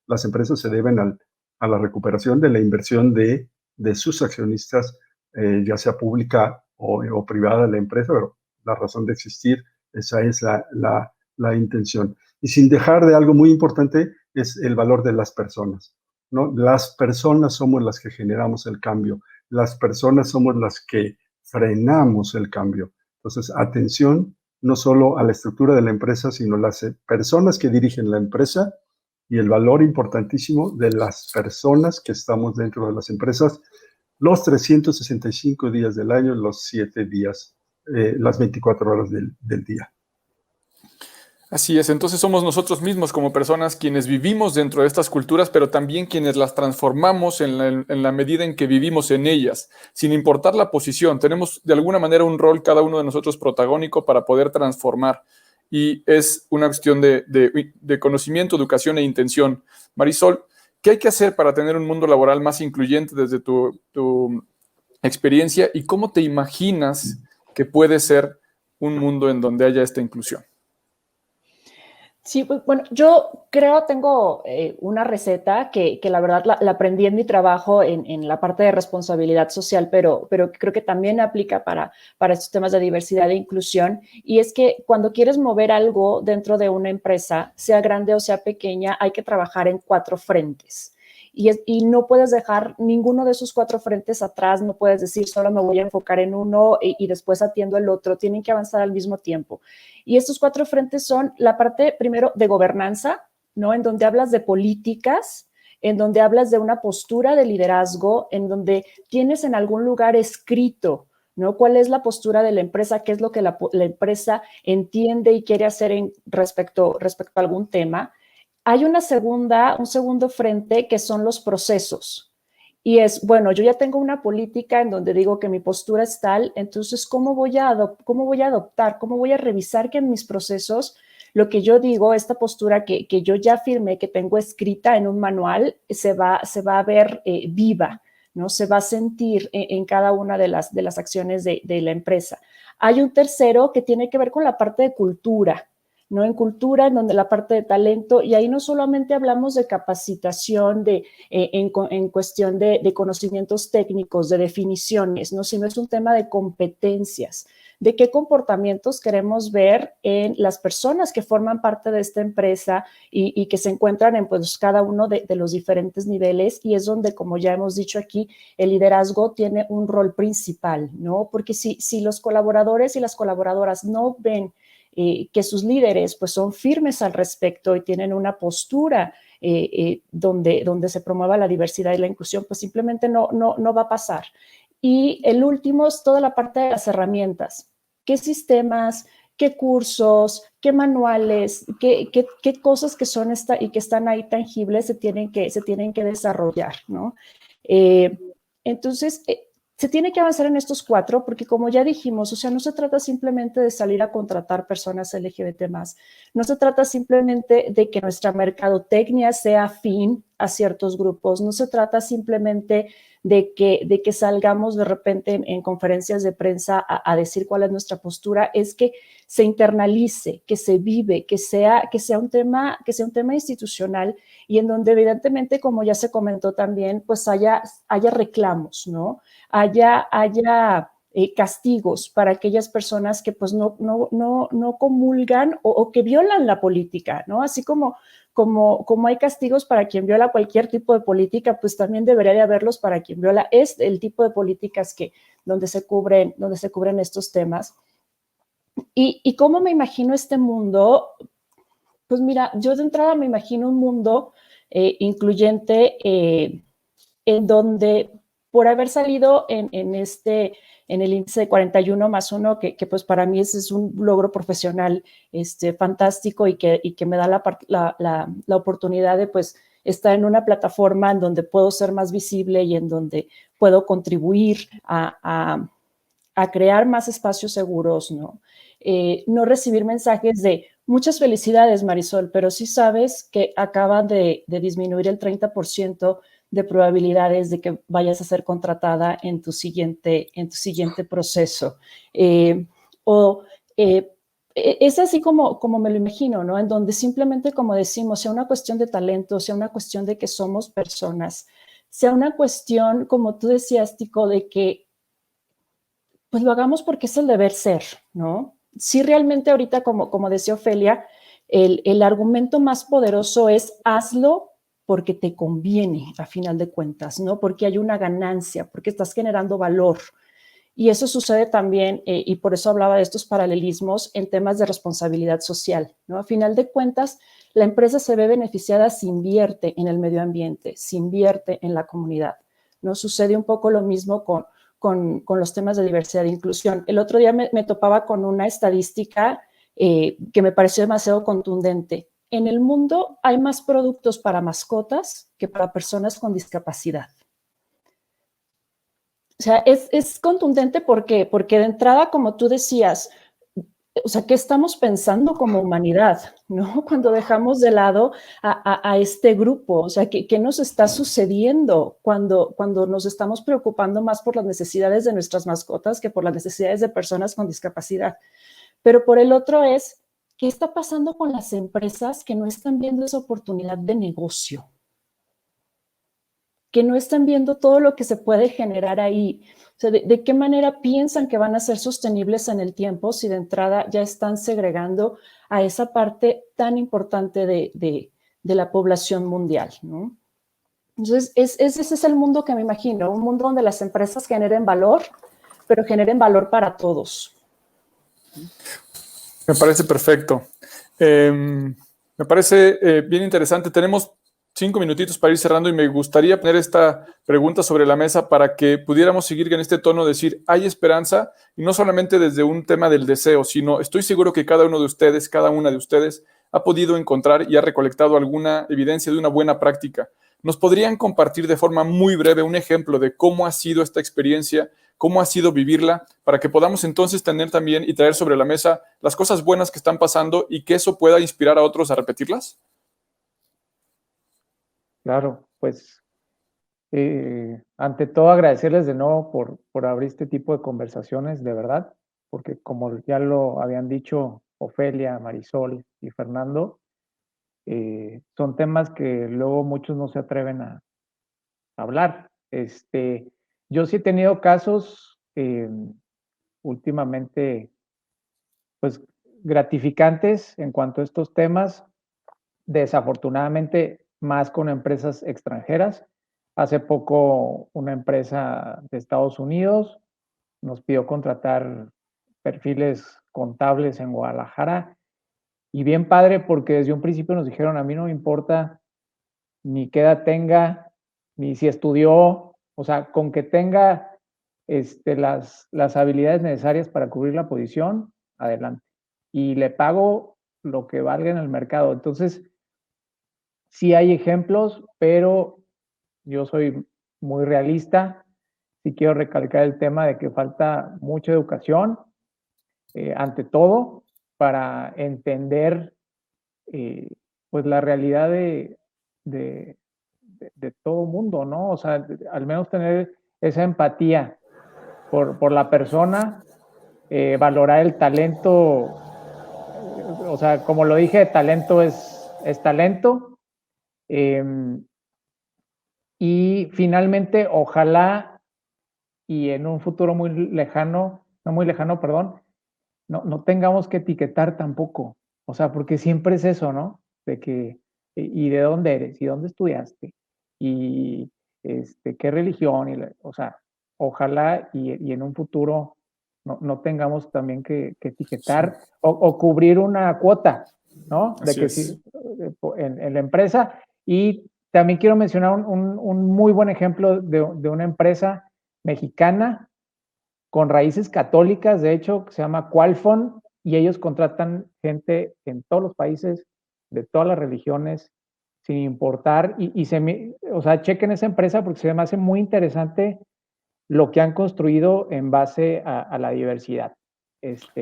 las empresas se deben a la recuperación de la inversión de sus accionistas, ya sea pública o privada la empresa, pero la razón de existir Esa es la intención. Y sin dejar de algo muy importante, es el valor de las personas, ¿no? Las personas somos las que generamos el cambio. Las personas somos las que frenamos el cambio. Entonces, atención no solo a la estructura de la empresa, sino las personas que dirigen la empresa y el valor importantísimo de las personas que estamos dentro de las empresas los 365 días del año, los 7 días, las 24 horas del día. Así es, entonces somos nosotros mismos como personas quienes vivimos dentro de estas culturas, pero también quienes las transformamos en la medida en que vivimos en ellas, sin importar la posición. Tenemos de alguna manera un rol cada uno de nosotros protagónico para poder transformar. Y es una cuestión de conocimiento, educación e intención. Marisol, ¿qué hay que hacer para tener un mundo laboral más incluyente desde tu experiencia y cómo te imaginas que puede ser un mundo en donde haya esta inclusión? Sí, pues, bueno, yo tengo una receta que la verdad la aprendí en mi trabajo en la parte de responsabilidad social, pero creo que también aplica para estos temas de diversidad e inclusión. Y es que cuando quieres mover algo dentro de una empresa, sea grande o sea pequeña, hay que trabajar en 4 frentes. Y no puedes dejar ninguno de esos 4 frentes atrás, no puedes decir solo me voy a enfocar en uno y después atiendo el otro, tienen que avanzar al mismo tiempo. Y estos 4 frentes son la parte primero de gobernanza, ¿no? En donde hablas de políticas, en donde hablas de una postura de liderazgo, en donde tienes en algún lugar escrito, ¿no? ¿Cuál es la postura de la empresa? ¿Qué es lo que la empresa entiende y quiere hacer respecto a algún tema? Hay un segundo frente que son los procesos. Y es, bueno, yo ya tengo una política en donde digo que mi postura es tal, entonces, ¿cómo voy a adoptar? ¿Cómo voy a revisar que en mis procesos lo que yo digo, esta postura que yo ya firmé, que tengo escrita en un manual, se va a ver viva, ¿no? Se va a sentir en cada una de las acciones de la empresa. Hay un tercero que tiene que ver con la parte de cultura, ¿no? En cultura, en donde la parte de talento, y ahí no solamente hablamos de capacitación, en cuestión de conocimientos técnicos, de definiciones, ¿no? Sino es un tema de competencias, de qué comportamientos queremos ver en las personas que forman parte de esta empresa y que se encuentran en pues, cada uno de los diferentes niveles, y es donde, como ya hemos dicho aquí, el liderazgo tiene un rol principal, ¿no? Porque si los colaboradores y las colaboradoras no ven que sus líderes pues son firmes al respecto y tienen una postura donde se promueva la diversidad y la inclusión, pues simplemente no va a pasar. Y el último es toda la parte de las herramientas. ¿Qué sistemas, qué cursos, qué manuales, qué cosas que son y que están ahí tangibles se tienen que desarrollar, ¿no? Entonces, se tiene que avanzar en estos 4 porque, como ya dijimos, o sea, no se trata simplemente de salir a contratar personas LGBT+, no se trata simplemente de que nuestra mercadotecnia sea afín a ciertos grupos, no se trata simplemente de que salgamos de repente en conferencias de prensa a decir cuál es nuestra postura, es que se internalice, que se vive, que sea un tema institucional y en donde evidentemente, como ya se comentó también, pues haya reclamos, ¿no? Haya castigos para aquellas personas que pues no comulgan o que violan la política, ¿no? Así como hay castigos para quien viola cualquier tipo de política, pues también debería de haberlos para quien viola el tipo de políticas donde se cubren estos temas. ¿Y cómo me imagino este mundo? Pues mira, yo de entrada me imagino un mundo incluyente en donde por haber salido en el índice de 41+1, que pues para mí ese es un logro profesional fantástico y que me da la oportunidad de pues estar en una plataforma en donde puedo ser más visible y en donde puedo contribuir a crear más espacios seguros, ¿no? No recibir mensajes de muchas felicidades, Marisol, pero sí sabes que acaban de disminuir el 30% de probabilidades de que vayas a ser contratada en tu siguiente proceso. Es así como me lo imagino, ¿no? En donde simplemente, como decimos, sea una cuestión de talento, sea una cuestión de que somos personas, sea una cuestión, como tú decías, Tico, de que pues lo hagamos porque es el deber ser, ¿no? sí realmente ahorita, como decía Ofelia, el argumento más poderoso es hazlo porque te conviene a final de cuentas, ¿no? Porque hay una ganancia, porque estás generando valor. Y eso sucede también, y por eso hablaba de estos paralelismos en temas de responsabilidad social, ¿no? A final de cuentas, la empresa se ve beneficiada si invierte en el medio ambiente, si invierte en la comunidad, ¿no? Sucede un poco lo mismo con los temas de diversidad e inclusión. El otro día me topaba con una estadística que me pareció demasiado contundente. En el mundo hay más productos para mascotas que para personas con discapacidad. O sea, es contundente porque de entrada, como tú decías, o sea, ¿qué estamos pensando como humanidad, no? Cuando dejamos de lado a este grupo, o sea, ¿qué nos está sucediendo cuando nos estamos preocupando más por las necesidades de nuestras mascotas que por las necesidades de personas con discapacidad? Pero por el otro es, ¿qué está pasando con las empresas que no están viendo esa oportunidad de negocio? Que no están viendo todo lo que se puede generar ahí. O sea, ¿de qué manera piensan que van a ser sostenibles en el tiempo si de entrada ya están segregando a esa parte tan importante de la población mundial, ¿no? Entonces, ese es el mundo que me imagino, un mundo donde las empresas generen valor, pero generen valor para todos. Me parece perfecto. Me parece bien interesante. Tenemos 5 minutitos para ir cerrando y me gustaría poner esta pregunta sobre la mesa para que pudiéramos seguir en este tono, decir, hay esperanza, y no solamente desde un tema del deseo, sino estoy seguro que cada uno de ustedes, cada una de ustedes ha podido encontrar y ha recolectado alguna evidencia de una buena práctica. ¿Nos podrían compartir de forma muy breve un ejemplo de cómo ha sido esta experiencia, cómo ha sido vivirla, para que podamos entonces tener también y traer sobre la mesa las cosas buenas que están pasando y que eso pueda inspirar a otros a repetirlas? Claro, pues ante todo agradecerles de nuevo por abrir este tipo de conversaciones, de verdad, porque como ya lo habían dicho Ofelia, Marisol y Fernando, son temas que luego muchos no se atreven a hablar. Yo sí he tenido casos últimamente, pues gratificantes en cuanto a estos temas, desafortunadamente más con empresas extranjeras. Hace poco una empresa de Estados Unidos nos pidió contratar perfiles contables en Guadalajara y bien padre porque desde un principio nos dijeron, a mí no me importa ni qué edad tenga, ni si estudió, o sea, con que tenga las habilidades necesarias para cubrir la posición, adelante. Y le pago lo que valga en el mercado. Entonces, sí hay ejemplos, pero yo soy muy realista. Sí quiero recalcar el tema de que falta mucha educación, ante todo, para entender pues la realidad de todo mundo, ¿no? O sea, al menos tener esa empatía por la persona, valorar el talento, o sea, como lo dije, talento es talento. Y finalmente, ojalá y en un futuro muy lejano, no muy lejano, perdón, no tengamos que etiquetar tampoco. O sea, porque siempre es eso, ¿no? De que, ¿y de dónde eres? ¿Y dónde estudiaste? ¿Y qué religión? O sea, ojalá y en un futuro no tengamos también que etiquetar Sí. o cubrir una cuota, ¿no? De Así que es. sí, en la empresa. Y también quiero mencionar un muy buen ejemplo de una empresa mexicana con raíces católicas, de hecho, que se llama Qualfon, y ellos contratan gente en todos los países, de todas las religiones, sin importar, o sea, chequen esa empresa porque se me hace muy interesante lo que han construido en base a la diversidad.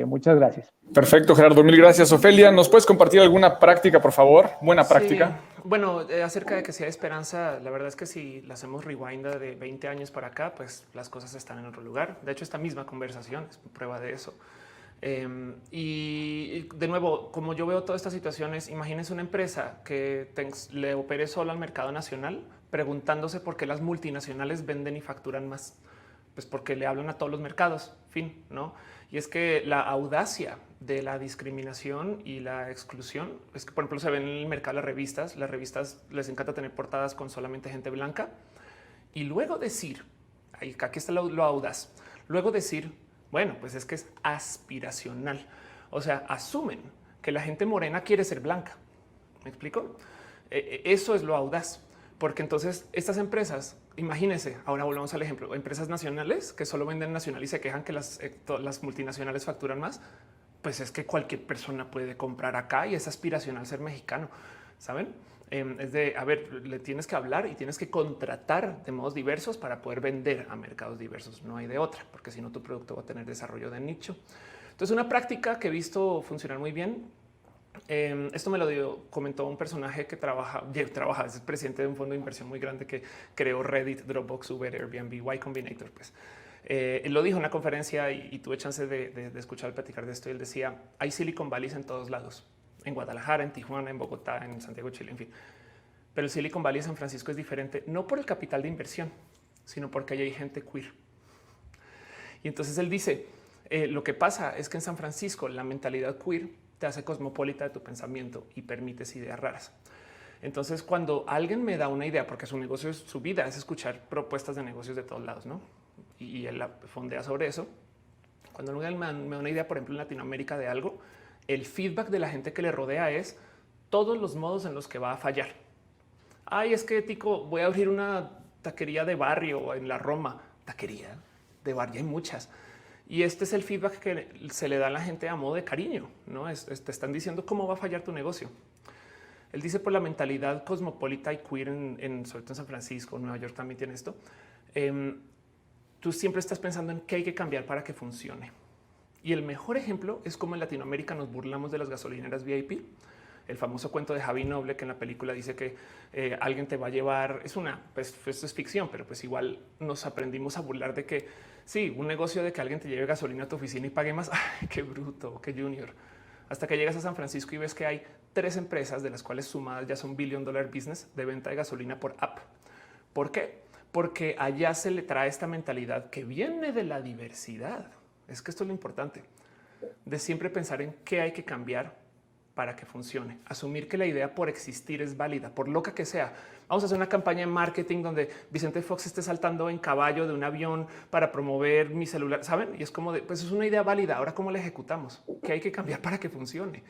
Muchas gracias. Perfecto, Gerardo. Mil gracias. Ofelia, ¿nos puedes compartir alguna práctica, por favor? Buena práctica. Sí, bueno, acerca de que si hay esperanza, la verdad es que si la hacemos rewind de 20 años para acá, pues las cosas están en otro lugar. De hecho, esta misma conversación es prueba de eso. Y de nuevo, como yo veo todas estas situaciones, imagínense una empresa que le opere solo al mercado nacional, preguntándose por qué las multinacionales venden y facturan más. Pues porque le hablan a todos los mercados, fin, ¿no? Y es que la audacia de la discriminación y la exclusión es que, por ejemplo, se ven en el mercado las revistas les encanta tener portadas con solamente gente blanca y luego decir, aquí está lo audaz, luego decir, bueno, pues es que es aspiracional. O sea, asumen que la gente morena quiere ser blanca. ¿Me explico? Eso es lo audaz, porque entonces estas empresas, imagínense, ahora volvamos al ejemplo, empresas nacionales que solo venden nacional y se quejan que las multinacionales facturan más, pues es que cualquier persona puede comprar acá y es aspiracional ser mexicano, ¿saben? Es de, a ver, le tienes que hablar y tienes que contratar de modos diversos para poder vender a mercados diversos. No hay de otra, porque si no tu producto va a tener desarrollo de nicho. Entonces, una práctica que he visto funcionar muy bien. Esto me lo comentó un personaje que trabaja, es el presidente de un fondo de inversión muy grande que creó Reddit, Dropbox, Uber, Airbnb, Y Combinator. Pues él lo dijo en una conferencia y tuve chance de escuchar platicar de esto. Y él decía: hay Silicon Valleys en todos lados, en Guadalajara, en Tijuana, en Bogotá, en Santiago de Chile, en fin. Pero el Silicon Valley de San Francisco es diferente, no por el capital de inversión, sino porque ahí hay gente queer. Y entonces él dice, lo que pasa es que en San Francisco la mentalidad queer te hace cosmopolita de tu pensamiento y permites ideas raras. Entonces, cuando alguien me da una idea, porque su negocio, su vida es escuchar propuestas de negocios de todos lados, ¿no? Y él fondea sobre eso. Cuando alguien me da una idea, por ejemplo, en Latinoamérica de algo, el feedback de la gente que le rodea es todos los modos en los que va a fallar. Ay, es que Tico, voy a abrir una taquería de barrio en la Roma. Taquería de barrio, hay muchas. Y este es el feedback que se le da a la gente a modo de cariño, ¿no? Te están diciendo cómo va a fallar tu negocio. Él dice por la mentalidad cosmopolita y queer sobre todo en San Francisco, Nueva York también tiene esto. Tú siempre estás pensando en qué hay que cambiar para que funcione. Y el mejor ejemplo es cómo en Latinoamérica nos burlamos de las gasolineras VIP. El famoso cuento de Javi Noble, que en la película dice que alguien te va a llevar, pues esto es ficción, pero pues igual nos aprendimos a burlar de que sí, un negocio de que alguien te lleve gasolina a tu oficina y pague más. Ay, qué bruto, qué junior. Hasta que llegas a San Francisco y ves que hay 3 empresas de las cuales sumadas ya son $1 billion business de venta de gasolina por app. ¿Por qué? Porque allá se le trae esta mentalidad que viene de la diversidad. Es que esto es lo importante, de siempre pensar en qué hay que cambiar para que funcione. Asumir que la idea por existir es válida, por loca que sea. Vamos a hacer una campaña de marketing donde Vicente Fox esté saltando en caballo de un avión para promover mi celular, ¿saben? Y es como de, pues es una idea válida. Ahora, ¿cómo la ejecutamos? ¿Qué hay que cambiar para que funcione?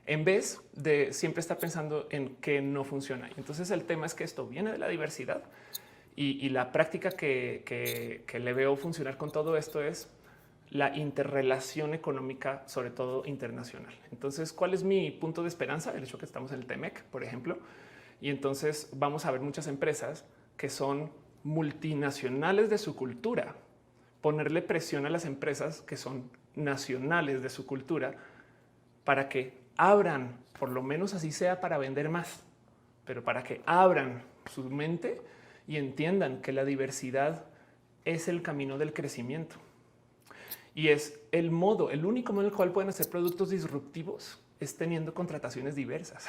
En vez de siempre estar pensando en qué no funciona. Entonces el tema es que esto viene de la diversidad y la práctica que le veo funcionar con todo esto es la interrelación económica, sobre todo internacional. Entonces, ¿cuál es mi punto de esperanza? El hecho que estamos en el TEMEC, por ejemplo, y entonces vamos a ver muchas empresas que son multinacionales de su cultura, ponerle presión a las empresas que son nacionales de su cultura para que abran, por lo menos así sea para vender más, pero para que abran su mente y entiendan que la diversidad es el camino del crecimiento. Y es el único modo en el cual pueden hacer productos disruptivos es teniendo contrataciones diversas.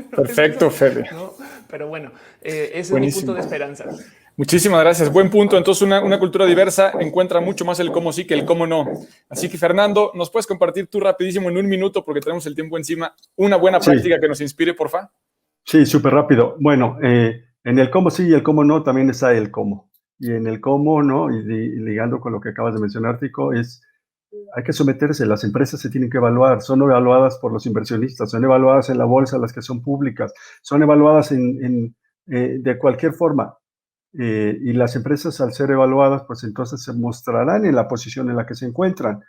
Perfecto, Fede. ¿No? Pero bueno, ese es mi punto de esperanza. Muchísimas gracias. Buen punto. Entonces, una cultura diversa encuentra mucho más el cómo sí que el cómo no. Así que, Fernando, ¿nos puedes compartir tú rapidísimo en 1 minuto, porque tenemos el tiempo encima, una buena práctica que nos inspire, porfa? Sí, súper rápido. Bueno, en el cómo sí y el cómo no también está el cómo. Y en el cómo, ¿no? Y ligando con lo que acabas de mencionar, Tico, hay que someterse. Las empresas se tienen que evaluar. Son evaluadas por los inversionistas, son evaluadas en la bolsa, las que son públicas, son evaluadas de cualquier forma. Y las empresas, al ser evaluadas, pues entonces se mostrarán en la posición en la que se encuentran.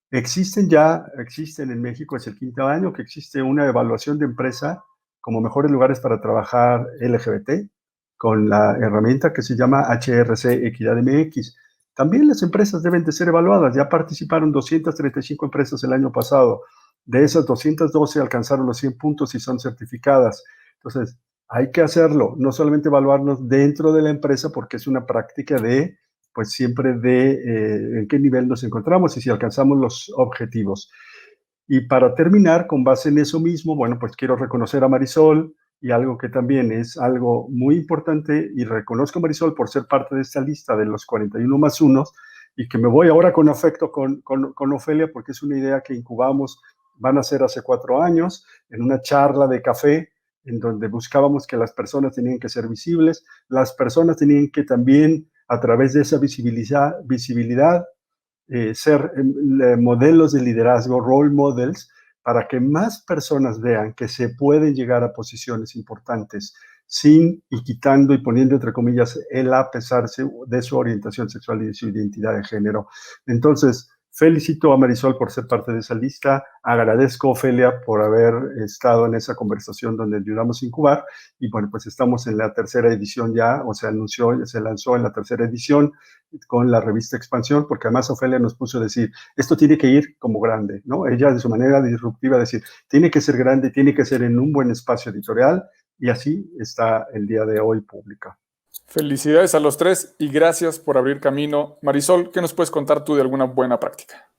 Existen en México, es el 5º año que existe una evaluación de empresa como mejores lugares para trabajar LGBT, con la herramienta que se llama HRC Equidad MX. También las empresas deben de ser evaluadas. Ya participaron 235 empresas el año pasado. De esas 212 alcanzaron los 100 puntos y son certificadas. Entonces, hay que hacerlo, no solamente evaluarnos dentro de la empresa, porque es una práctica pues siempre en qué nivel nos encontramos y si alcanzamos los objetivos. Y para terminar, con base en eso mismo, bueno, pues quiero reconocer a Marisol, y algo que también es algo muy importante, y reconozco a Marisol por ser parte de esta lista de los 41+1, y que me voy ahora con afecto con Ofelia, porque es una idea que incubamos, van a ser hace 4 años, en una charla de café, en donde buscábamos que las personas tenían que ser visibles, las personas tenían que también, a través de esa visibilidad ser modelos de liderazgo, role models, para que más personas vean que se pueden llegar a posiciones importantes sin y quitando y poniendo entre comillas el a pesar de su orientación sexual y de su identidad de género. Entonces, felicito a Marisol por ser parte de esa lista. Agradezco a Ofelia por haber estado en esa conversación donde ayudamos a incubar. Y bueno, pues estamos en la tercera edición ya, o se anunció, se lanzó en la tercera edición con la revista Expansión, porque además Ofelia nos puso a decir, esto tiene que ir como grande, ¿no? Ella de su manera disruptiva decir, tiene que ser grande, tiene que ser en un buen espacio editorial, y así está el día de hoy pública. Felicidades a los tres y gracias por abrir camino. Marisol, ¿qué nos puedes contar tú de alguna buena práctica?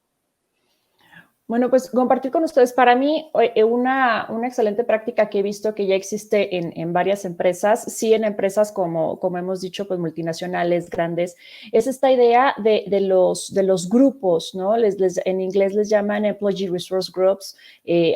Bueno, pues compartir con ustedes, para mí, una excelente práctica que he visto que ya existe en varias empresas, sí en empresas como hemos dicho, pues multinacionales, grandes, es esta idea de los grupos, ¿no? En inglés les llaman Employee Resource Groups,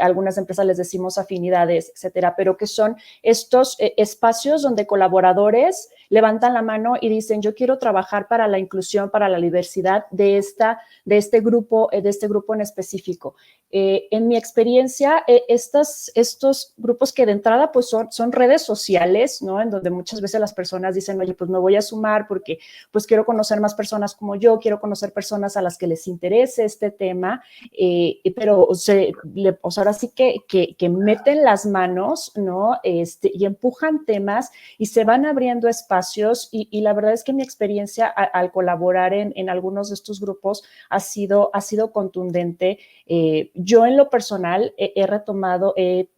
algunas empresas les decimos afinidades, etcétera, pero que son estos espacios donde colaboradores levantan la mano y dicen, yo quiero trabajar para la inclusión, para la diversidad de este grupo en específico. En mi experiencia, estos grupos que de entrada pues son redes sociales, ¿no? En donde muchas veces las personas dicen, oye, pues me voy a sumar porque pues quiero conocer más personas como yo, quiero conocer personas a las que les interese este tema, pero ahora sí que meten las manos, ¿no? Y empujan temas y se van abriendo espacios y la verdad es que mi experiencia al colaborar en algunos de estos grupos ha sido contundente. Yo en lo personal he retomado, he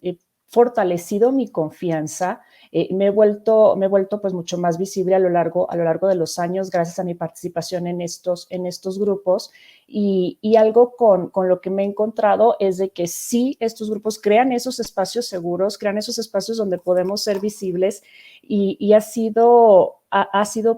fortalecido mi confianza, me he vuelto pues mucho más visible a lo largo de los años gracias a mi participación en estos grupos y algo con lo que me he encontrado es de que sí, estos grupos crean esos espacios seguros, crean esos espacios donde podemos ser visibles y ha sido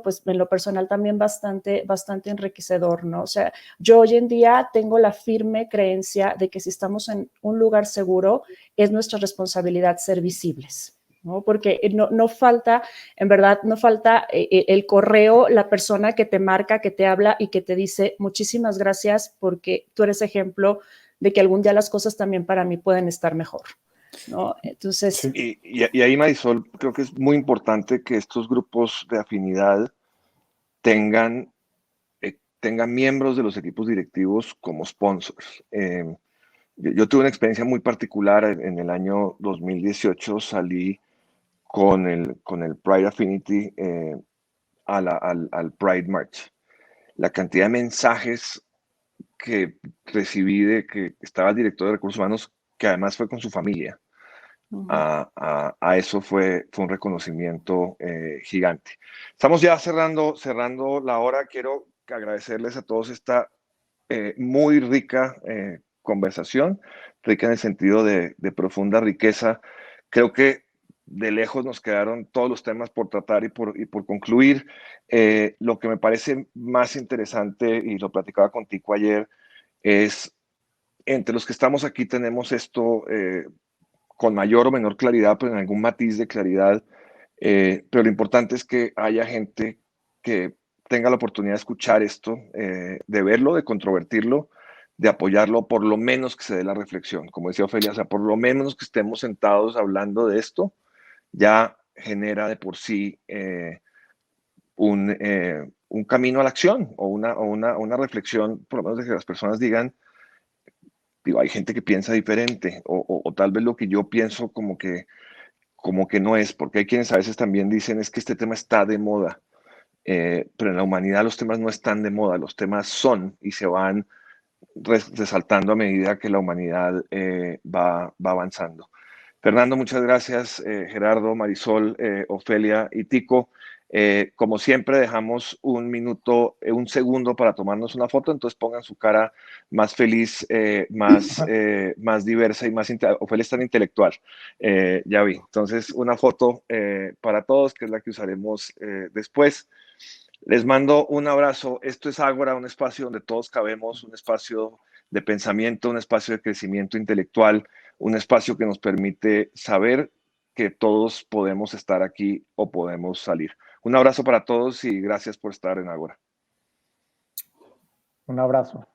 pues en lo personal también bastante enriquecedor, ¿no? O sea, yo hoy en día tengo la firme creencia de que si estamos en un lugar seguro, es nuestra responsabilidad ser visibles, ¿no? Porque no falta, en verdad, no falta el correo, la persona que te marca, que te habla y que te dice muchísimas gracias porque tú eres ejemplo de que algún día las cosas también para mí pueden estar mejor, ¿no? Entonces... Sí. Y ahí, Marisol, creo que es muy importante que estos grupos de afinidad tengan miembros de los equipos directivos como sponsors. Yo tuve una experiencia muy particular en el año 2018, salí con el Pride Affinity al Pride March. La cantidad de mensajes que recibí de que estaba el director de recursos humanos, que además fue con su familia, a eso fue un reconocimiento gigante. Estamos ya cerrando la hora. Quiero agradecerles a todos esta muy rica conversación, rica en el sentido de profunda riqueza. Creo que de lejos nos quedaron todos los temas por tratar y por concluir. Lo que me parece más interesante, y lo platicaba contigo ayer, es entre los que estamos aquí tenemos esto con mayor o menor claridad, pero en algún matiz de claridad. Pero lo importante es que haya gente que tenga la oportunidad de escuchar esto, de verlo, de controvertirlo, de apoyarlo, por lo menos que se dé la reflexión. Como decía Ofelia, o sea, por lo menos que estemos sentados hablando de esto, ya genera de por sí un camino a la acción o una reflexión, por lo menos de que las personas digan, digo, hay gente que piensa diferente o tal vez lo que yo pienso como que no es, porque hay quienes a veces también dicen es que este tema está de moda, pero en la humanidad los temas no están de moda, los temas son y se van resaltando a medida que la humanidad va avanzando. Fernando, muchas gracias, Gerardo, Marisol, Ofelia y Tico. Como siempre, dejamos un segundo para tomarnos una foto, entonces pongan su cara más feliz, más diversa y más... Ofelia es tan intelectual, ya vi. Entonces, una foto para todos, que es la que usaremos después. Les mando un abrazo. Esto es Ágora, un espacio donde todos cabemos, un espacio de pensamiento, un espacio de crecimiento intelectual, un espacio que nos permite saber que todos podemos estar aquí o podemos salir. Un abrazo para todos y gracias por estar en Ágora. Un abrazo.